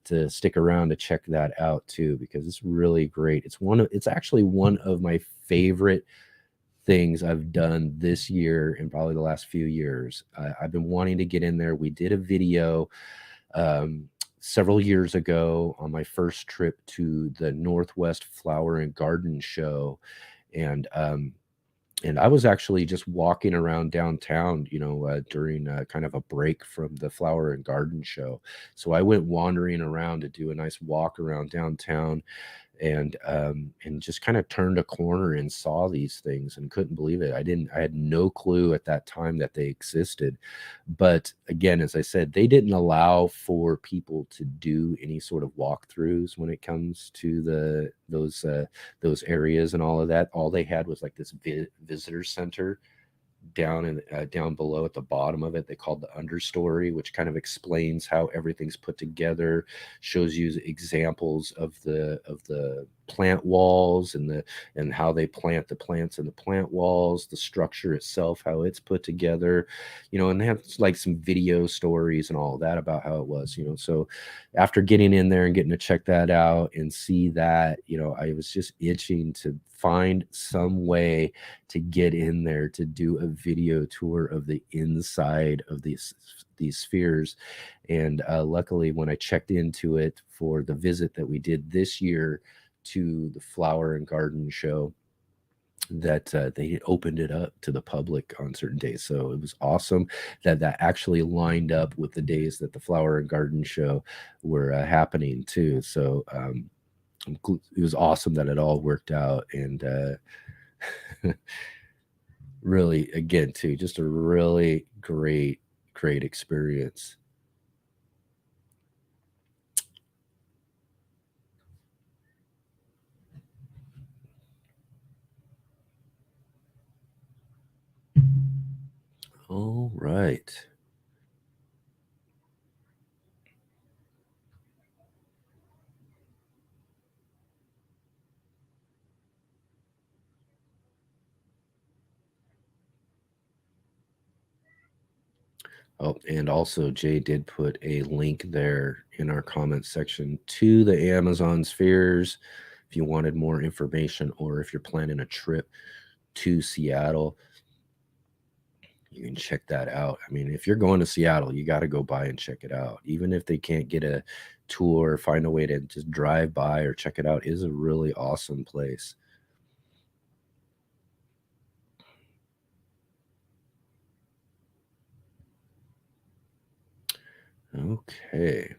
to stick around to check that out too, because it's really great. It's actually one of my favorite things I've done this year and probably the last few years. I've been wanting to get in there. We did a video several years ago on my first trip to the Northwest Flower and Garden Show, and I was actually just walking around downtown, during kind of a break from the Flower and Garden Show. So I went wandering around to do a nice walk around downtown, and just kind of turned a corner and saw these things and couldn't believe it. I had no clue at that time that they existed. But again, as I said, they didn't allow for people to do any sort of walkthroughs when it comes to those areas and all of that. All they had was like this visitor center down below at the bottom of it. They called the understory, which kind of explains how everything's put together, shows you examples of the plant walls and how they plant the plants in the plant walls, the structure itself, how it's put together, and they have like some video stories and all of that about how it was. So after getting in there and getting to check that out and see that, I was just itching to find some way to get in there to do a video tour of the inside of these spheres. And luckily, when I checked into it for the visit that we did this year to the Flower and Garden Show, that they opened it up to the public on certain days. So it was awesome that actually lined up with the days that the Flower and Garden Show were happening too. So it was awesome that it all worked out. And really, again, too, just a really great experience. All right. Oh, and also Jay did put a link there in our comment section to the Amazon spheres if you wanted more information, or if you're planning a trip to Seattle, you can check that out. I mean, if you're going to Seattle, you got to go by and check it out. Even if they can't get a tour, find a way to just drive by or check it out. It is a really awesome place. Okay.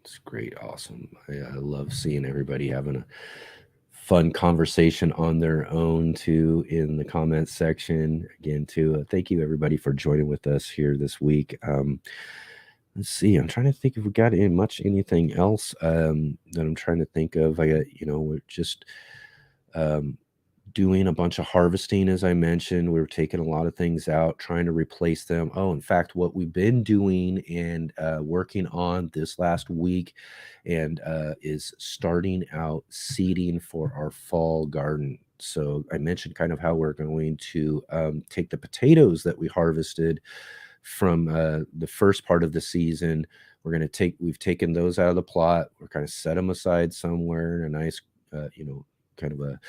It's great. Awesome. I love seeing everybody having a fun conversation on their own too in the comments section. Again, too, thank you everybody for joining with us here this week. Let's see. I'm trying to think if we got anything else that I'm trying to think of. I got, we're just doing a bunch of harvesting, as I mentioned. We were taking a lot of things out, trying to replace them. Oh, in fact, what we've been doing and working on this last week and is starting out seeding for our fall garden. So I mentioned kind of how we're going to take the potatoes that we harvested from the first part of the season. We've taken those out of the plot. We're kind of set them aside somewhere in a nice, kind of a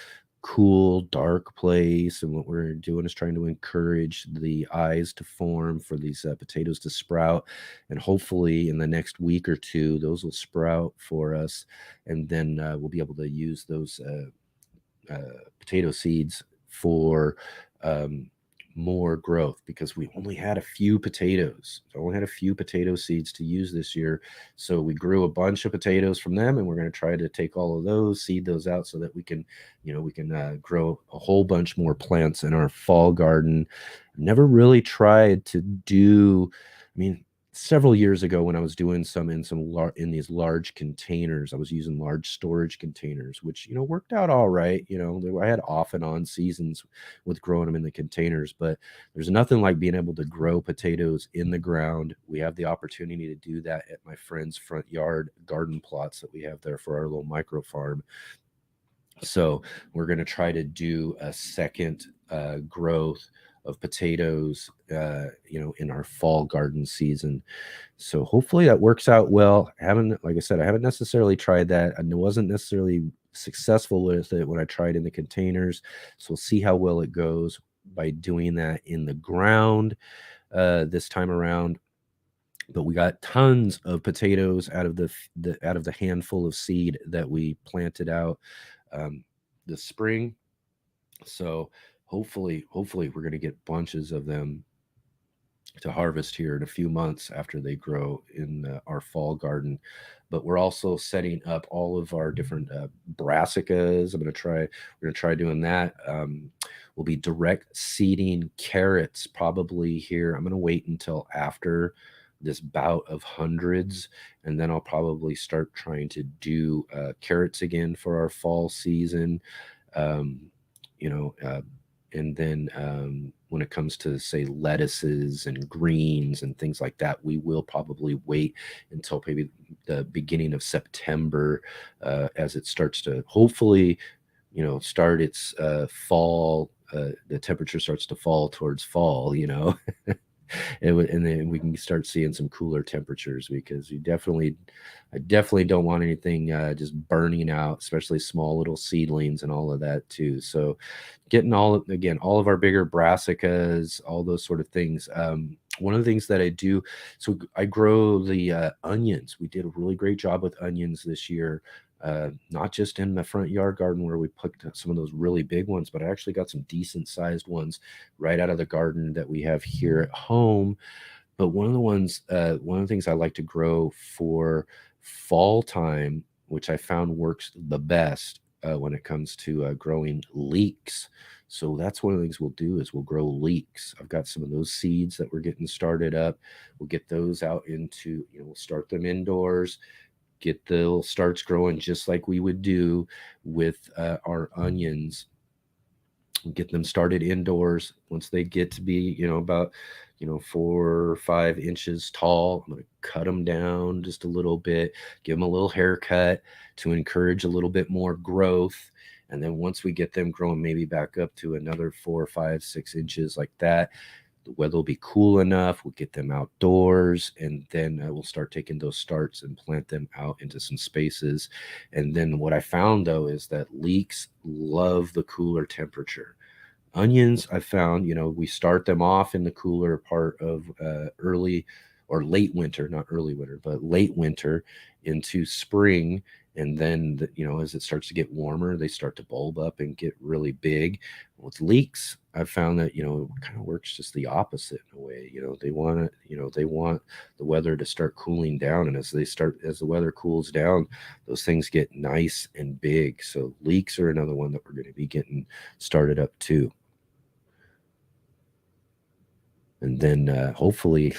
cool, dark place. And what we're doing is trying to encourage the eyes to form for these potatoes to sprout. And hopefully in the next week or two, those will sprout for us. And then we'll be able to use those potato seeds for more growth, because we only had a few potatoes. I only had a few potato seeds to use this year. So we grew a bunch of potatoes from them, and we're going to try to take all of those, seed those out so that we can grow a whole bunch more plants in our fall garden. Never really tried to do, I mean, several years ago when I was doing some in these large containers, I was using large storage containers, which, worked out all right. I had off and on seasons with growing them in the containers, but there's nothing like being able to grow potatoes in the ground. We have the opportunity to do that at my friend's front yard garden plots that we have there for our little micro farm. So we're going to try to do a second growth of potatoes, in our fall garden season. So hopefully that works out well. Like I said, I haven't necessarily tried that. I wasn't necessarily successful with it when I tried in the containers. So we'll see how well it goes by doing that in the ground this time around. But we got tons of potatoes out of the handful of seed that we planted out this spring. So hopefully we're going to get bunches of them to harvest here in a few months after they grow in our fall garden. But we're also setting up all of our different brassicas. We're going to try doing that. We'll be direct seeding carrots probably here. I'm going to wait until after this bout of hundreds, and then I'll probably start trying to do carrots again for our fall season. And then when it comes to, say, lettuces and greens and things like that, we will probably wait until maybe the beginning of September as it starts to hopefully, start its fall. The temperature starts to fall towards fall, and then we can start seeing some cooler temperatures, because I definitely don't want anything just burning out, especially small little seedlings and all of that too. So getting all of our bigger brassicas, all those sort of things. One of the things that I do, so I grow the onions. We did a really great job with onions this year. Not just in the front yard garden where we picked some of those really big ones, but I actually got some decent sized ones right out of the garden that we have here at home. But one of the things I like to grow for fall time, which I found works the best when it comes to growing leeks. So that's one of the things we'll do is we'll grow leeks. I've got some of those seeds that we're getting started up. We'll get those out into, we'll start them indoors, get the little starts growing just like we would do with our onions. Get them started indoors. Once they get to be, about, 4 or 5 inches tall, I'm going to cut them down just a little bit, give them a little haircut to encourage a little bit more growth. And then once we get them growing, maybe back up to another 4, 5, 6 inches like that, the weather will be cool enough. We'll get them outdoors, and then we'll start taking those starts and plant them out into some spaces. And then what I found, though, is that leeks love the cooler temperature. Onions, I found, we start them off in the cooler part of early or late winter, not early winter, but late winter into spring. And then, as it starts to get warmer, they start to bulb up and get really big. With leeks, I've found that, it kind of works just the opposite in a way. They want the weather to start cooling down. And as the weather cools down, those things get nice and big. So leeks are another one that we're going to be getting started up too. And then hopefully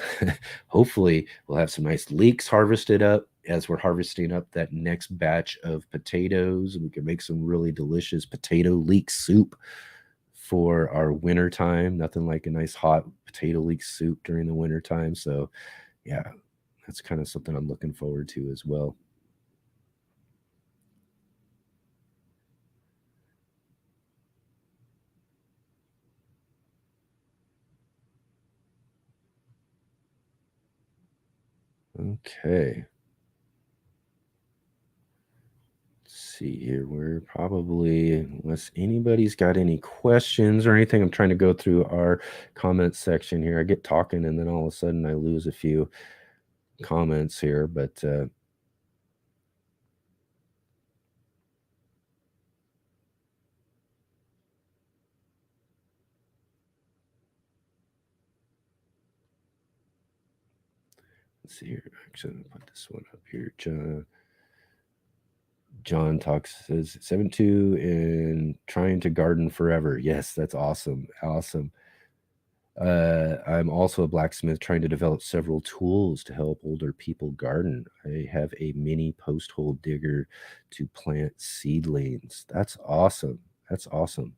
we'll have some nice leeks harvested up as we're harvesting up that next batch of potatoes. And we can make some really delicious potato leek soup for our winter time. Nothing like a nice hot potato leek soup during the winter time. So yeah, that's kind of something I'm looking forward to as well. Okay. See here, we're probably, unless anybody's got any questions or anything, I'm trying to go through our comment section here. I get talking and then all of a sudden I lose a few comments here, but let's see here. Actually, I'm gonna put this one up here. John talks, says 7-2 and trying to garden forever. Yes, that's awesome. Awesome. I'm also a blacksmith trying to develop several tools to help older people garden. I have a mini post hole digger to plant seedlings. That's awesome. That's awesome.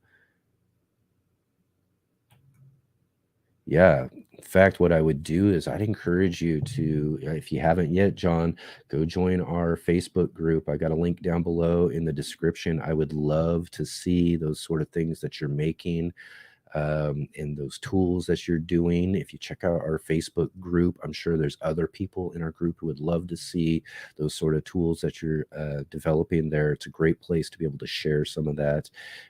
Yeah. In fact, what I would do is I'd encourage you to, if you haven't yet, John, go join our Facebook group. I got a link down below in the description. I would love to see those sort of things that you're making. And those tools that you're doing. If you check out our Facebook group, I'm sure there's other people in our group who would love to see those sort of tools that you're developing there. It's a great place to be able to share some of that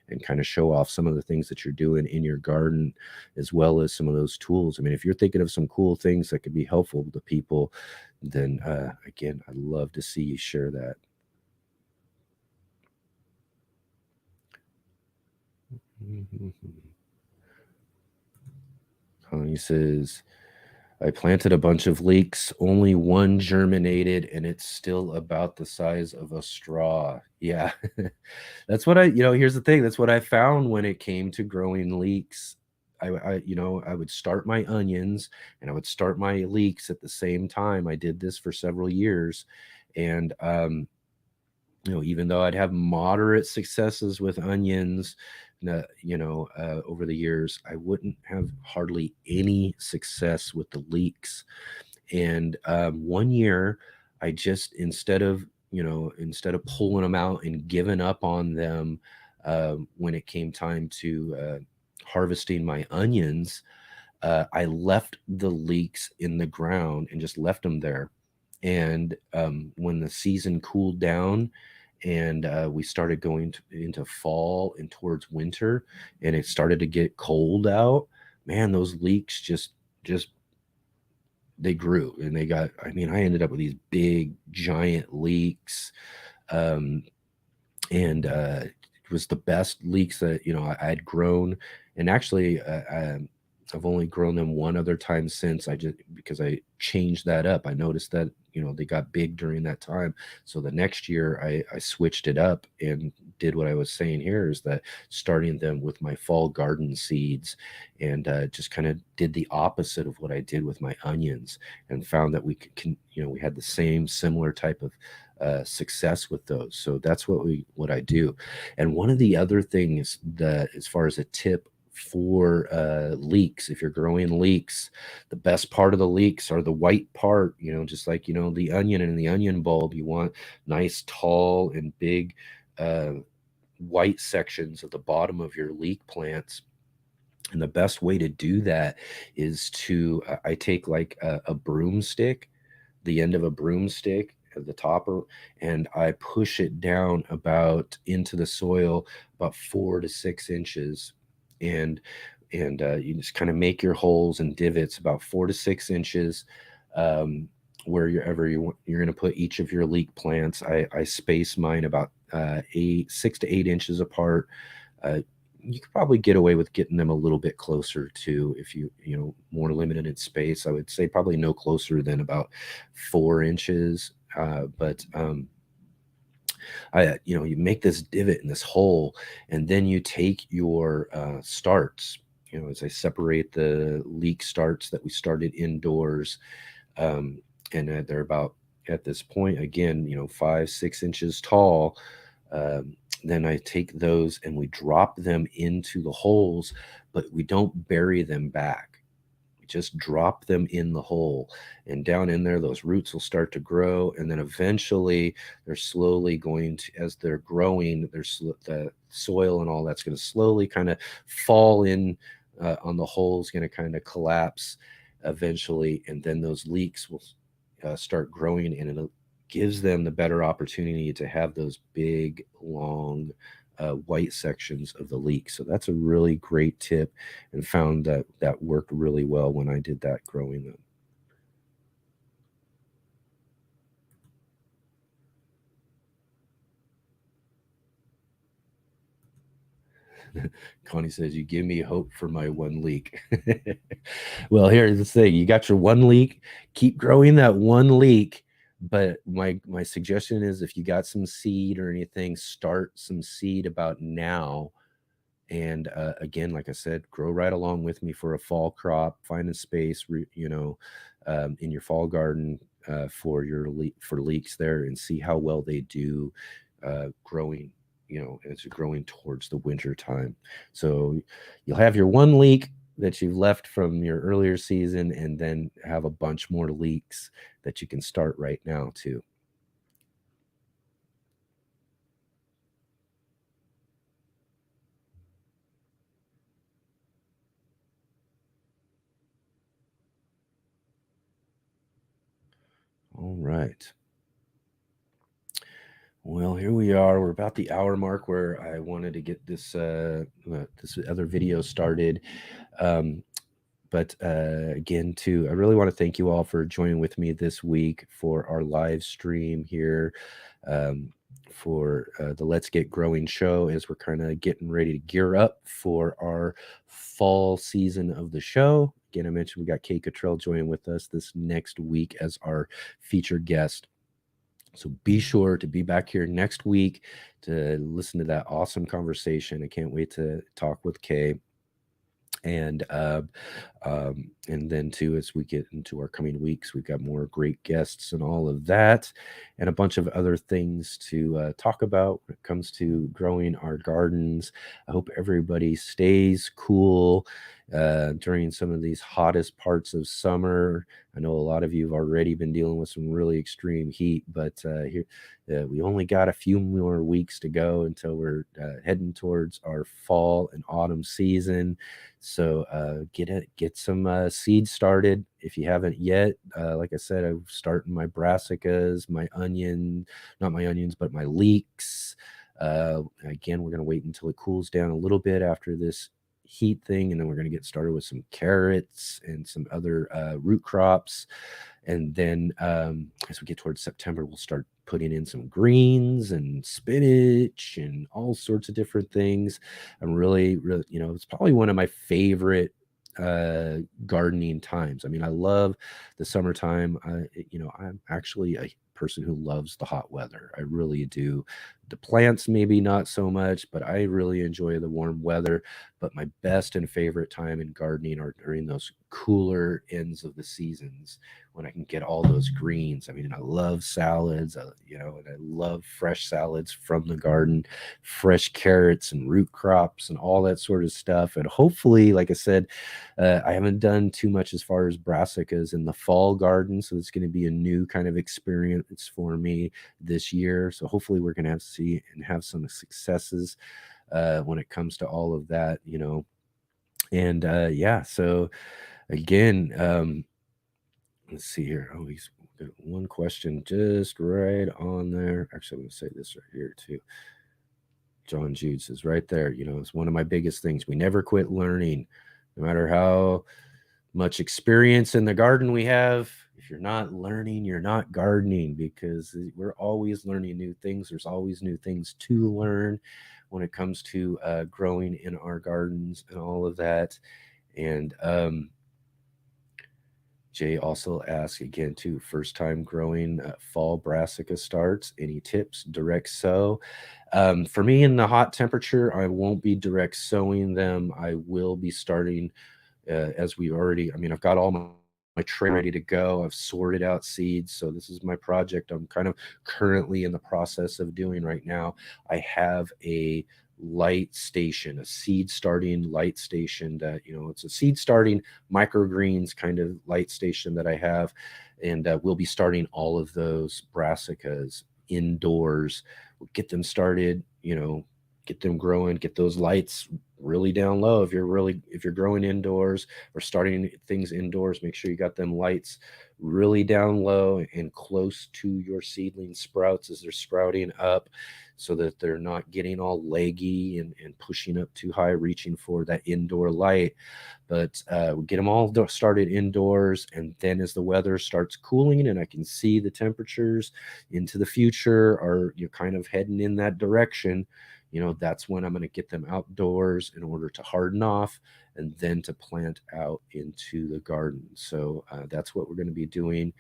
and kind of show off some of the things that you're doing in your garden, as well as some of those tools. I mean, if you're thinking of some cool things that could be helpful to people, then again, I'd love to see you share that. He says, I planted a bunch of leeks, only one germinated, and it's still about the size of a straw. Yeah. That's what here's the thing. That's what I found when it came to growing leeks. I would start my onions and I would start my leeks at the same time. I did this for several years. And, even though I'd have moderate successes with onions, over the years, I wouldn't have hardly any success with the leeks. And one year, I just instead of pulling them out and giving up on them when it came time to harvesting my onions, I left the leeks in the ground and just left them there. And when the season cooled down and we started going into fall and towards winter, and it started to get cold out, man, those leeks just they grew and they got. I mean, I ended up with these big giant leeks, um, and it was the best leeks that I had grown. And actually, I've only grown them one other time since. I just because I changed that up. I noticed that they got big during that time. So the next year I switched it up and did what I was saying here, is that starting them with my fall garden seeds, and just kind of did the opposite of what I did with my onions, and found that we we had the same similar type of success with those. So that's what I do. And one of the other things that, as far as a tip for leeks, if you're growing leeks, the best part of the leeks are the white part, just like the onion and the onion bulb. You want nice tall and big white sections at the bottom of your leek plants. And the best way to do that is to I take like a broomstick, the end of a broomstick at the top of, and I push it down about into the soil about 4 to 6 inches. And you just kind of make your holes and divots about 4 to 6 inches, wherever you're going to put each of your leek plants. I space mine about 6 to 8 inches apart. You could probably get away with getting them a little bit closer to, if more limited in space. I would say probably no closer than about 4 inches. But you make this divot in this hole, and then you take your starts. As I separate the leek starts that we started indoors, and they're about, at this point, again, 5-6 inches tall. Then I take those and we drop them into the holes, but we don't bury them back. We just drop them in the hole, and down in there, those roots will start to grow. And then eventually they're slowly going to, as they're growing, the soil and all that's going to slowly kind of fall in on the holes, going to kind of collapse eventually. And then those leeks will, start growing, and it gives them the better opportunity to have those big, long, white sections of the leek. So that's a really great tip, and found that that worked really well when I did that growing them. Connie says, "You give me hope for my one leek." Well, here's the thing: you got your one leek. Keep growing that one leek. But my suggestion is, if you got some seed or anything, start some seed about now. And again, like I said, grow right along with me for a fall crop. Find a space, in your fall garden for for leeks there, and see how well they do growing. As you're growing towards the winter time. So you'll have your one leek that you've left from your earlier season, and then have a bunch more leeks that you can start right now too. All right. Well, here we are. We're about the hour mark where I wanted to get this other video started. Um, but again, too, I really want to thank you all for joining with me this week for our live stream here, um, for the Let's Get Growing show, as we're kind of getting ready to gear up for our fall season of the show. Again, I mentioned we got Kay Cottrell joining with us this next week as our featured guest. So be sure to be back here next week to listen to that awesome conversation. I can't wait to talk with Kay. And then too, as we get into our coming weeks, we've got more great guests and all of that, and a bunch of other things to talk about when it comes to growing our gardens. I hope everybody stays cool during some of these hottest parts of summer. I know a lot of you have already been dealing with some really extreme heat, but here we only got a few more weeks to go until we're heading towards our fall and autumn season. So get some seeds started if you haven't yet. Like I said, I'm starting my brassicas, my onion, not my onions, but my leeks. Again, we're going to wait until it cools down a little bit after this heat thing, and then we're going to get started with some carrots and some other root crops. And then as we get towards September, we'll start putting in some greens and spinach and all sorts of different things. I'm really, it's probably one of my favorite gardening times. I mean, I love the summertime. I'm actually a person who loves the hot weather. I really do. The plants maybe not so much, but I really enjoy the warm weather. But my best and favorite time in gardening are during those cooler ends of the seasons, when I can get all those greens. I mean, I love salads, and I love fresh salads from the garden, fresh carrots and root crops and all that sort of stuff. And hopefully, like I said, I haven't done too much as far as brassicas in the fall garden, so it's going to be a new kind of experience for me this year. So hopefully, we're going to see and have some successes when it comes to all of that, And yeah, so again, let's see here. Oh, he's got one question just right on there. Actually, I'm going to say this right here too. John Jude says right there, it's one of my biggest things. We never quit learning, no matter how much experience in the garden we have. If you're not learning, you're not gardening, because we're always learning new things. There's always new things to learn when it comes to growing in our gardens and all of that. And Jay also asked again too, first time growing fall brassica starts, any tips, direct sow? For me, in the hot temperature, I won't be direct sowing them. I will be starting as we already, I mean, I've got all my tray ready to go. I've sorted out seeds. So this is my project I'm kind of currently in the process of doing right now. I have a light station, a seed starting light station that, it's a seed starting microgreens kind of light station that I have. And we'll be starting all of those brassicas indoors. We'll get them started, get them growing, get those lights really down low. If you're growing indoors or starting things indoors, make sure you got them lights really down low and close to your seedling sprouts as they're sprouting up, so that they're not getting all leggy and pushing up too high, reaching for that indoor light. But we get them all started indoors, and then as the weather starts cooling and I can see the temperatures into the future are, you know, kind of heading in that direction, you know, that's when I'm going to get them outdoors in order to harden off and then to plant out into the garden. So that's what we're going to be doing.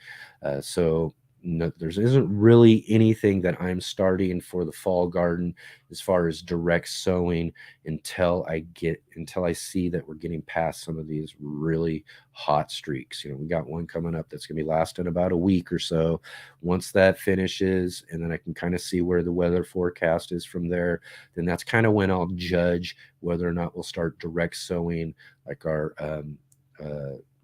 So no, there isn't really anything that I'm starting for the fall garden as far as direct sowing until I see that we're getting past some of these really hot streaks. You know, we got one coming up that's going to be lasting about a week or so. Once that finishes, and then I can kind of see where the weather forecast is from there, then that's kind of when I'll judge whether or not we'll start direct sowing like our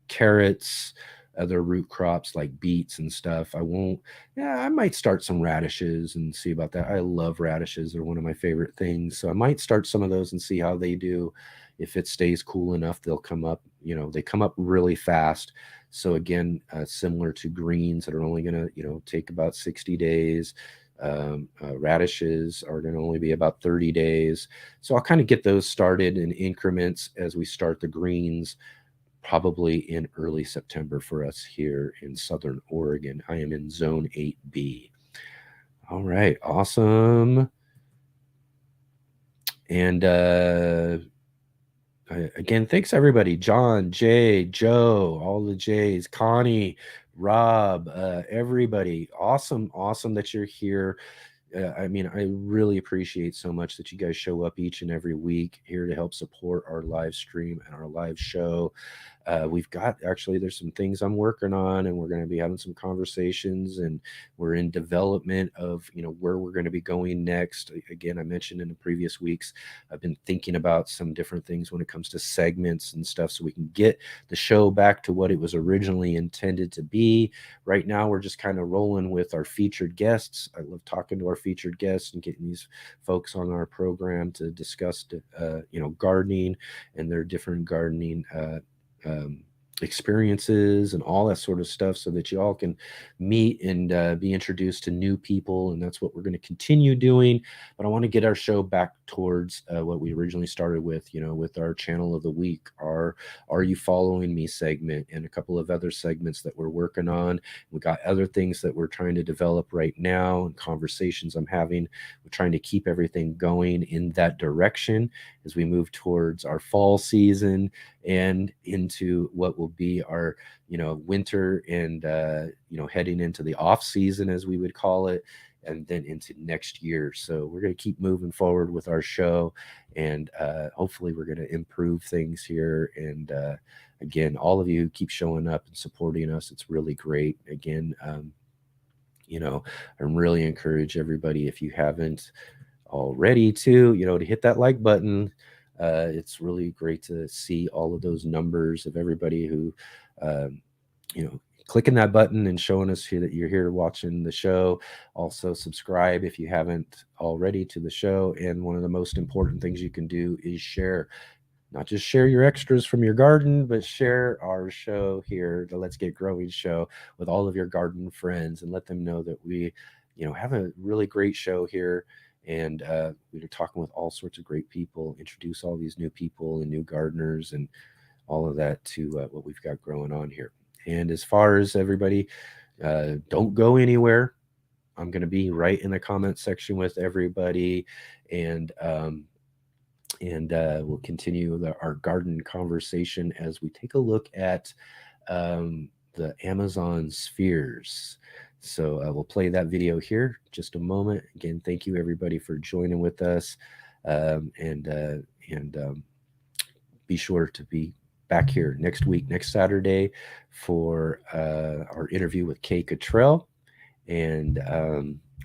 carrots, other root crops like beets and stuff. I might start some radishes and see about that. I love radishes. They're one of my favorite things. So I might start some of those and see how they do. If it stays cool enough, they'll come up, you know, they come up really fast. So again, similar to greens that are only going to, you know, take about 60 days. Radishes are going to only be about 30 days. So I'll kind of get those started in increments as we start the greens, probably in early September for us here in Southern Oregon. I am in Zone 8B. All right, awesome. And again, thanks everybody. John, Jay, Joe, all the Jays, Connie, Rob, everybody. Awesome that you're here. I mean, I really appreciate so much that you guys show up each and every week here to help support our live stream and our live show. We've got, actually, there's some things I'm working on, and we're going to be having some conversations, and we're in development of, you know, where we're going to be going next. Again, I mentioned in the previous weeks, I've been thinking about some different things when it comes to segments and stuff, so we can get the show back to what it was originally intended to be. Right now, we're just kind of rolling with our featured guests. I love talking to our featured guests and getting these folks on our program to discuss, you know, gardening and their different gardening experiences and all that sort of stuff, so that you all can meet and be introduced to new people. And that's what we're going to continue doing. But I want to get our show back towards what we originally started with, you know, with our channel of the week, our Are You Following Me segment, and a couple of other segments that we're working on. We got other things that we're trying to develop right now, and conversations I'm having. We're trying to keep everything going in that direction as we move towards our fall season and into what will be our, you know, winter and, you know, heading into the off season, as we would call it, and then into next year. So we're going to keep moving forward with our show, and hopefully we're going to improve things here. And again, all of you who keep showing up and supporting us, it's really great. Again, you know, I really encourage everybody, if you haven't already, to, you know, to hit that like button. It's really great to see all of those numbers of everybody who, you know, clicking that button and showing us here that you're here watching the show. Also subscribe if you haven't already to the show. And one of the most important things you can do is share. Not just share your extras from your garden, but share our show here, the Let's Get Growing show, with all of your garden friends, and let them know that we, you know, have a really great show here. And we're talking with all sorts of great people, introduce all these new people and new gardeners and all of that to what we've got growing on here. And as far as everybody, don't go anywhere. I'm going to be right in the comment section with everybody, and we'll continue our garden conversation as we take a look at the Amazon spheres. So we'll play that video here in just a moment. Again, thank you everybody for joining with us, and be sure to be back here next week, next Saturday, for our interview with Kay Cottrell. And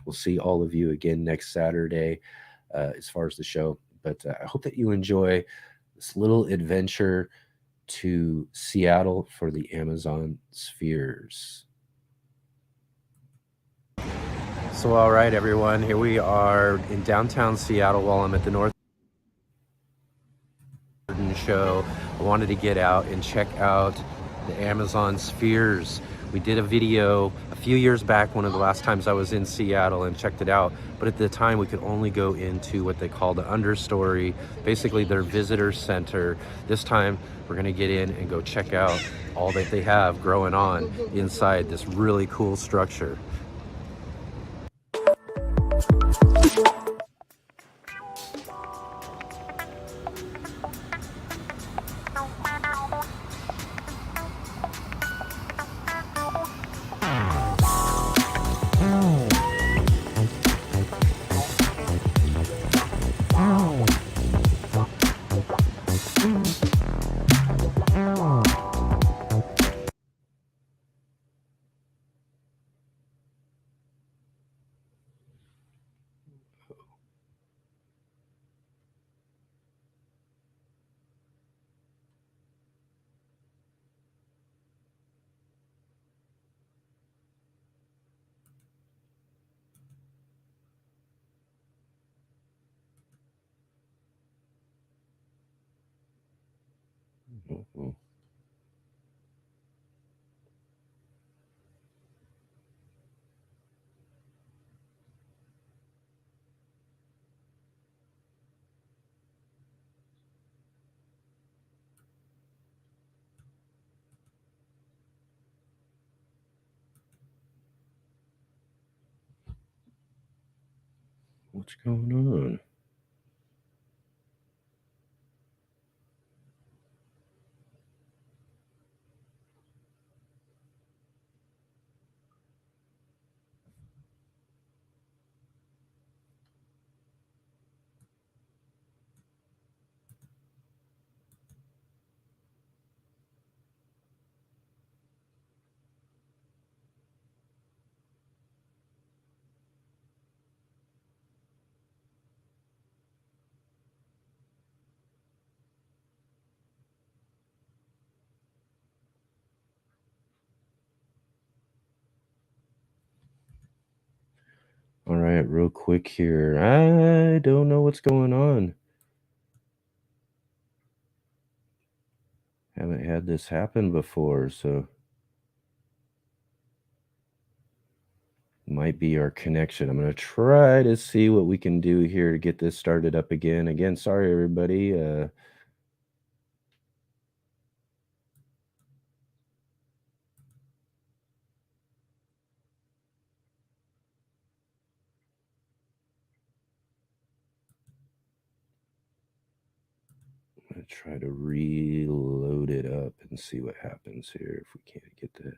we'll see all of you again next Saturday as far as the show. But I hope that you enjoy this little adventure to Seattle for the Amazon spheres. So, all right, everyone, here we are in downtown Seattle while I'm at the North Garden show. I wanted to get out and check out the Amazon spheres. We did a video a few years back, one of the last times I was in Seattle, and checked it out. But at the time, we could only go into what they call the understory, basically their visitor center. This time, we're gonna get in and go check out all that they have growing on inside this really cool structure. Mhm. What's going on? All right, real quick here. I don't know what's going on. Haven't had this happen before, so might be our connection. I'm gonna try to see what we can do here to get this started up again. Again, sorry everybody. I'm gonna try to reload it up and see what happens here if we can't get that.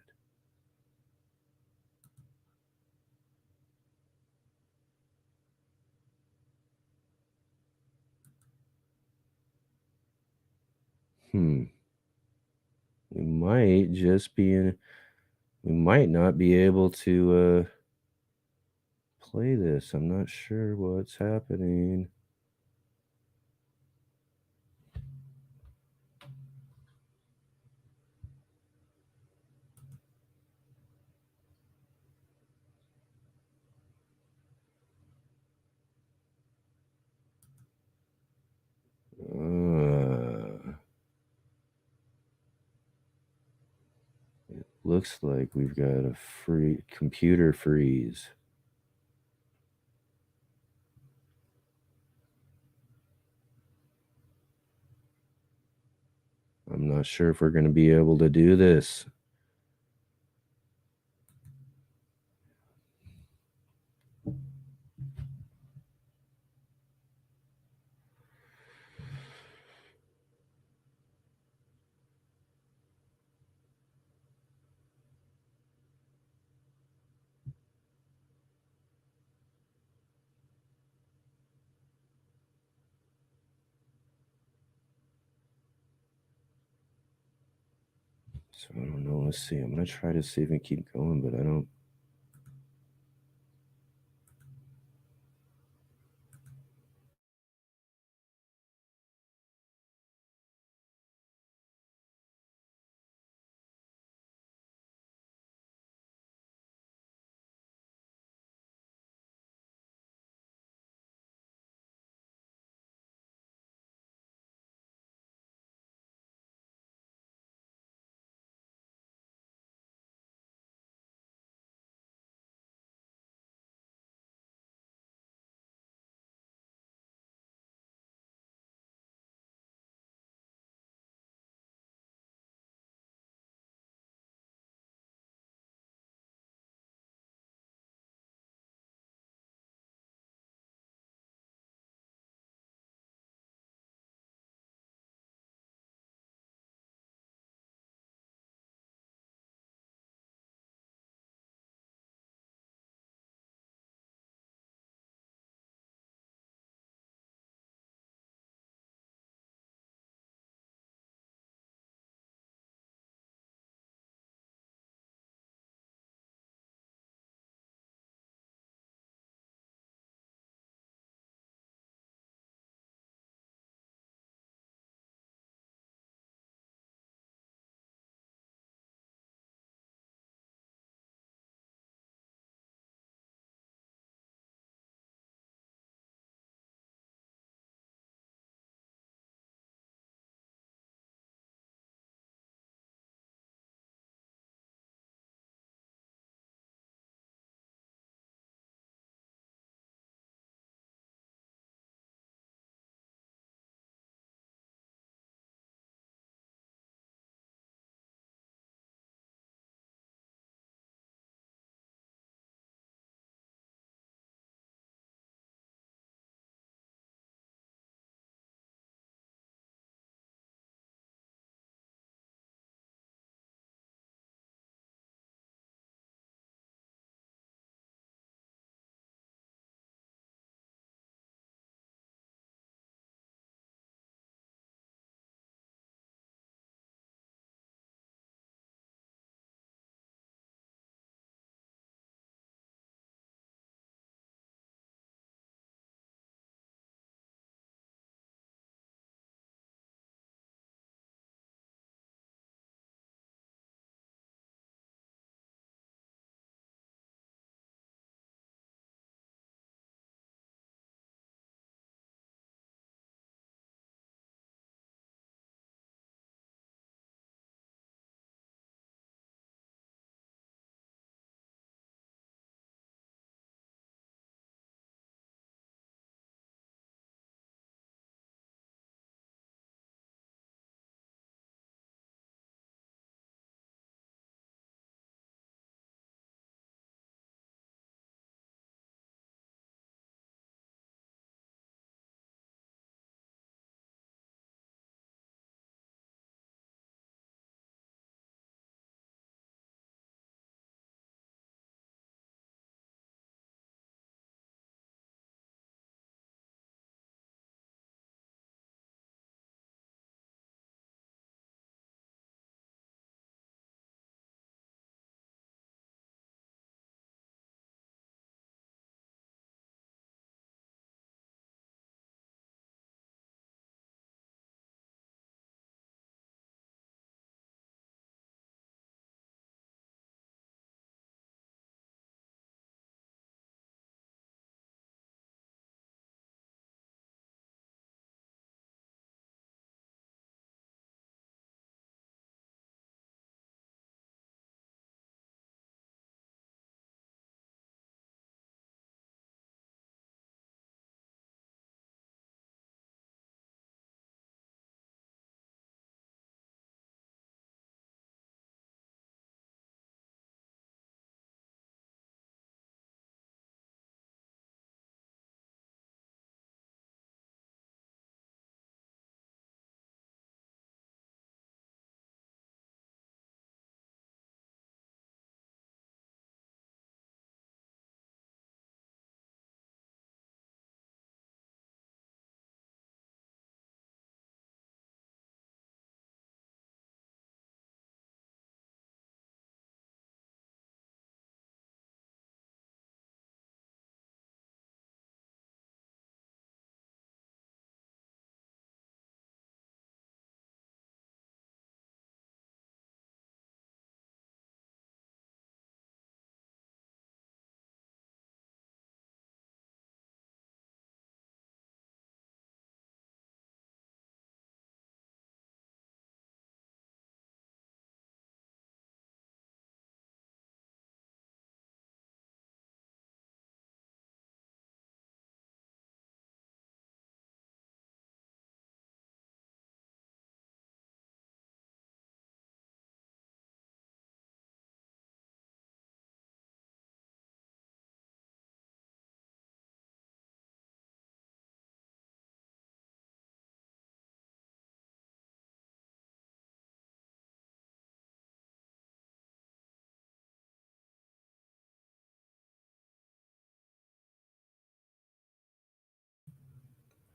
We might just be in. We might not be able to play this. I'm not sure what's happening. It looks like we've got a free computer freeze. I'm not sure if we're going to be able to do this. So I don't know. Let's see. I'm going to try to see if we can keep going, but I don't.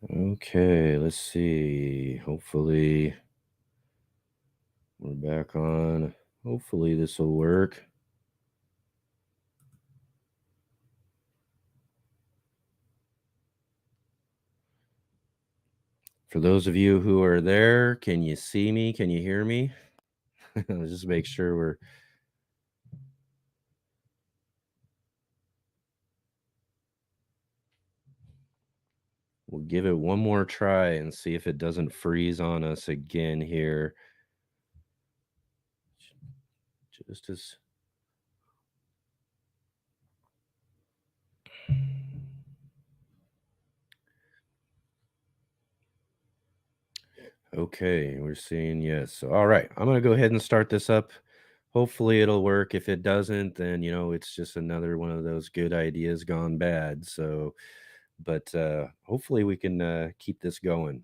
Okay, let's see. Hopefully we're back on. Hopefully this will work. For those of you who are there, can you see me? Can you hear me? Let's just make sure we'll give it one more try and see if it doesn't freeze on us again here. Just as okay, we're seeing yes. All right, I'm gonna go ahead and start this up. Hopefully it'll work. If it doesn't, then it's just another one of those good ideas gone bad. So, but hopefully we can keep this going.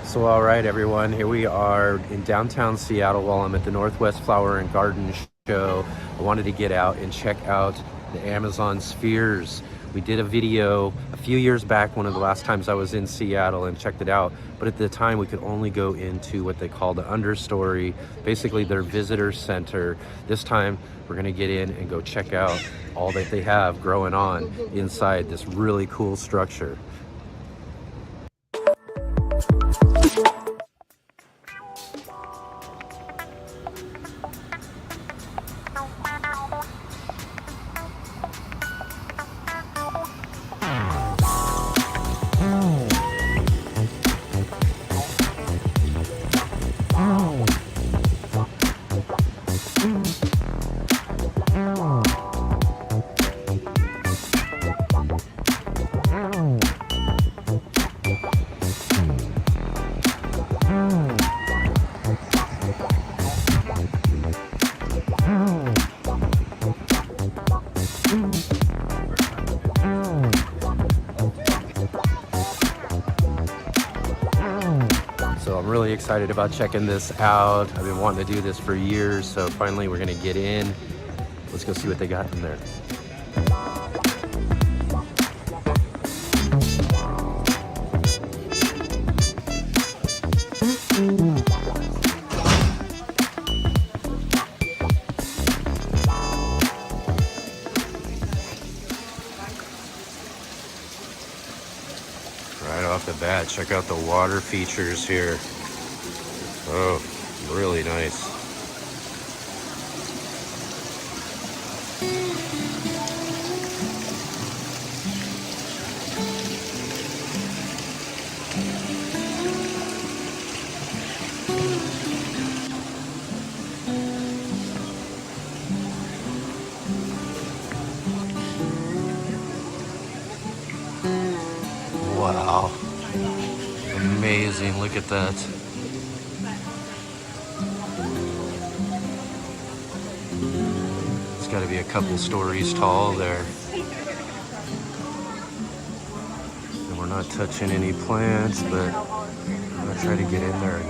So, all right, everyone, here we are in downtown Seattle while I'm at the Northwest Flower and Garden Show. I wanted to get out and check out the Amazon spheres. We did a video a few years back, one of the last times I was in Seattle, and checked it out. But at the time, we could only go into what they call the understory, basically their visitor center. This time, we're gonna get in and go check out all that they have growing on inside this really cool structure. So I'm really excited about checking this out. I've been wanting to do this for years, so finally we're gonna get in. Let's go see what they got in there. Right off the bat, check out the water features here. Oh, really nice. Wow. Amazing, look at that. It's got to be a couple stories tall there. And we're not touching any plants, but I'm gonna try to get in there.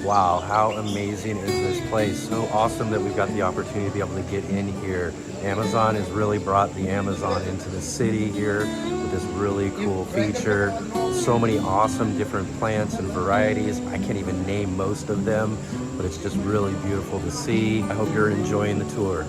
Wow, how amazing is this place? So awesome that we've got the opportunity to be able to get in here. Amazon has really brought the Amazon into the city here with this really cool feature. So many awesome different plants and varieties. I can't even name most of them, but it's just really beautiful to see. I hope you're enjoying the tour.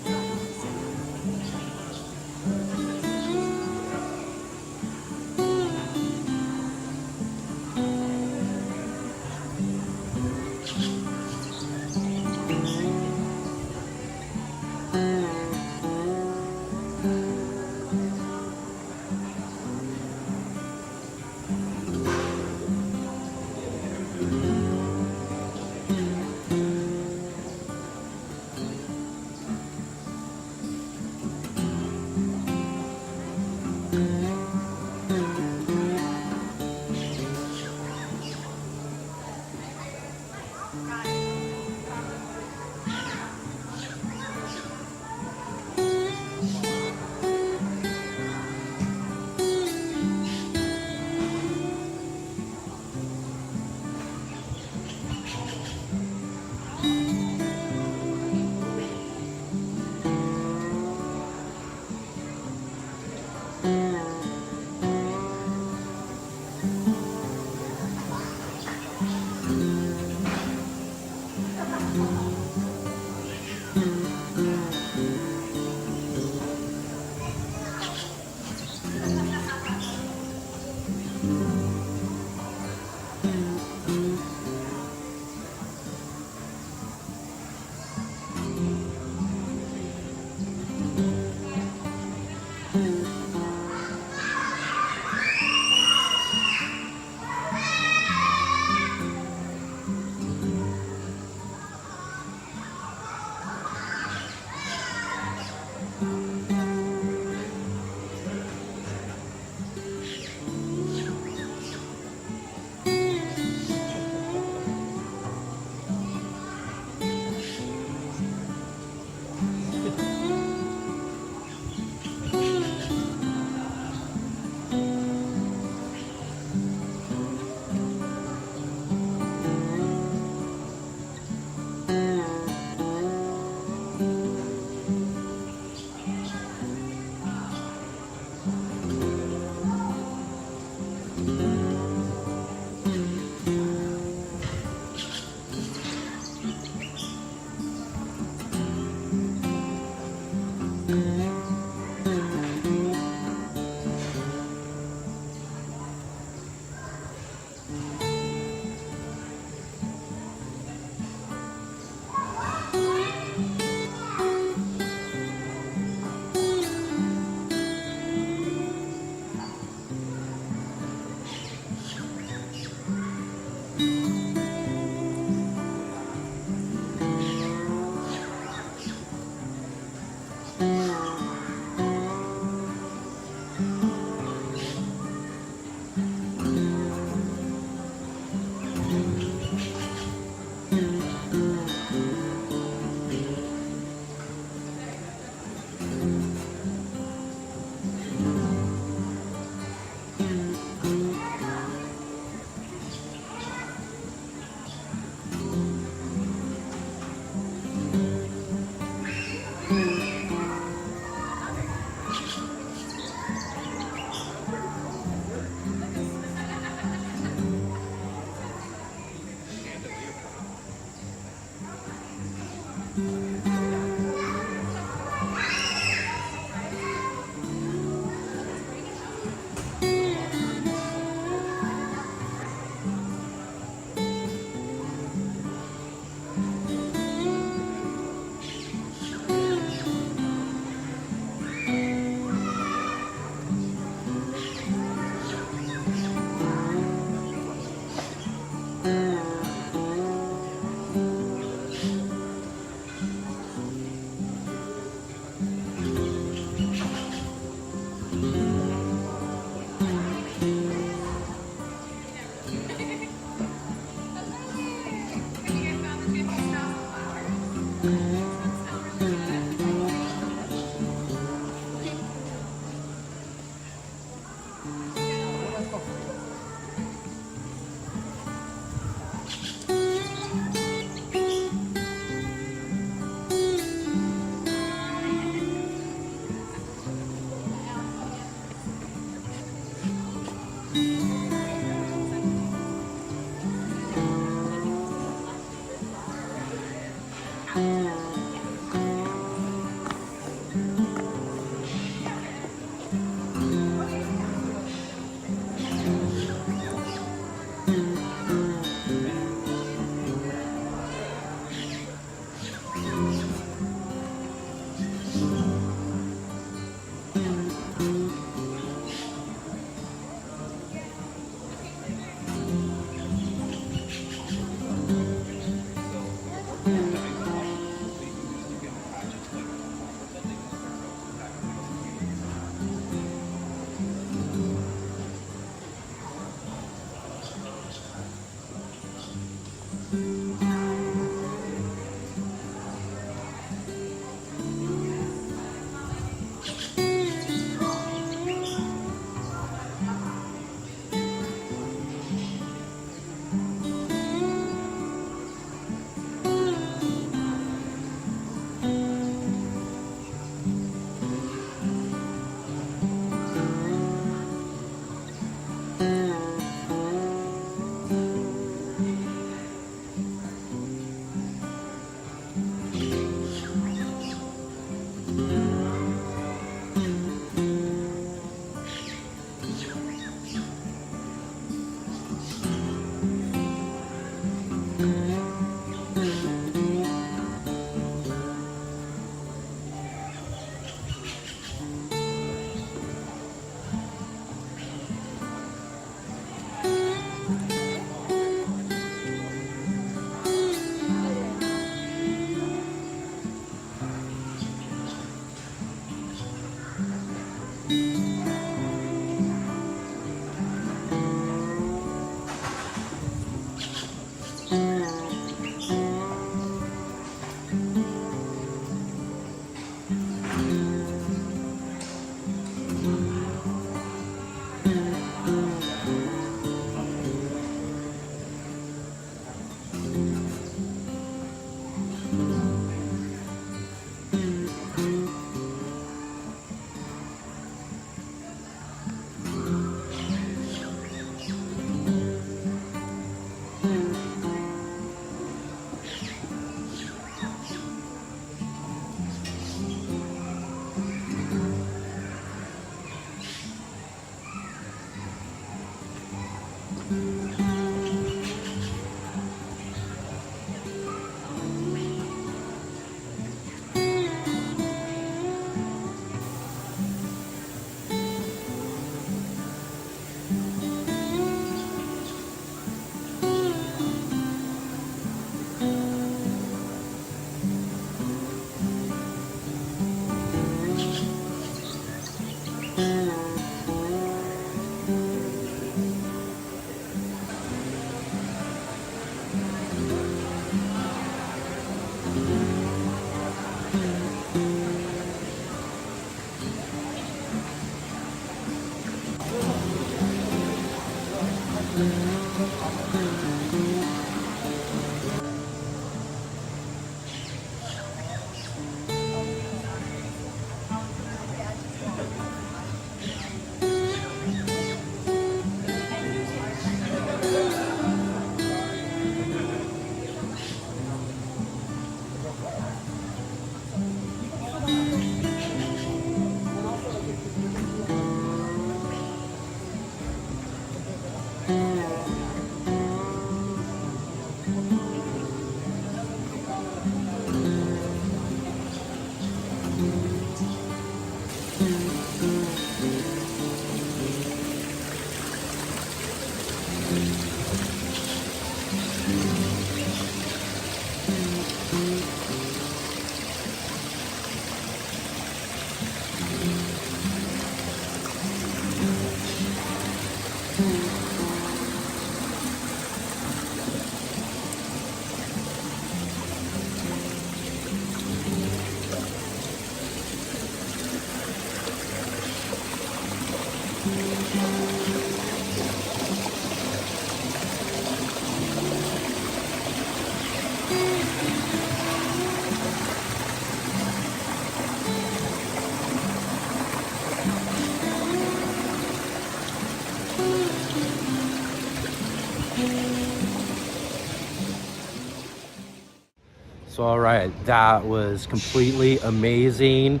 So, all right, that was completely amazing.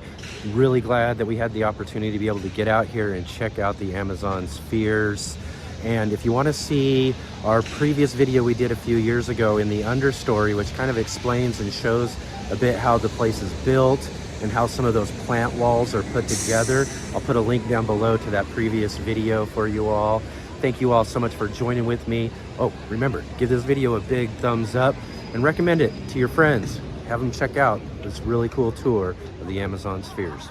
Really glad that we had the opportunity to be able to get out here and check out the Amazon spheres. And if you want to see our previous video we did a few years ago in the understory, which kind of explains and shows a bit how the place is built and how some of those plant walls are put together, I'll put a link down below to that previous video for you all. Thank you all so much for joining with me. Oh, remember, give this video a big thumbs up and recommend it to your friends. Have them check out this really cool tour of the Amazon spheres.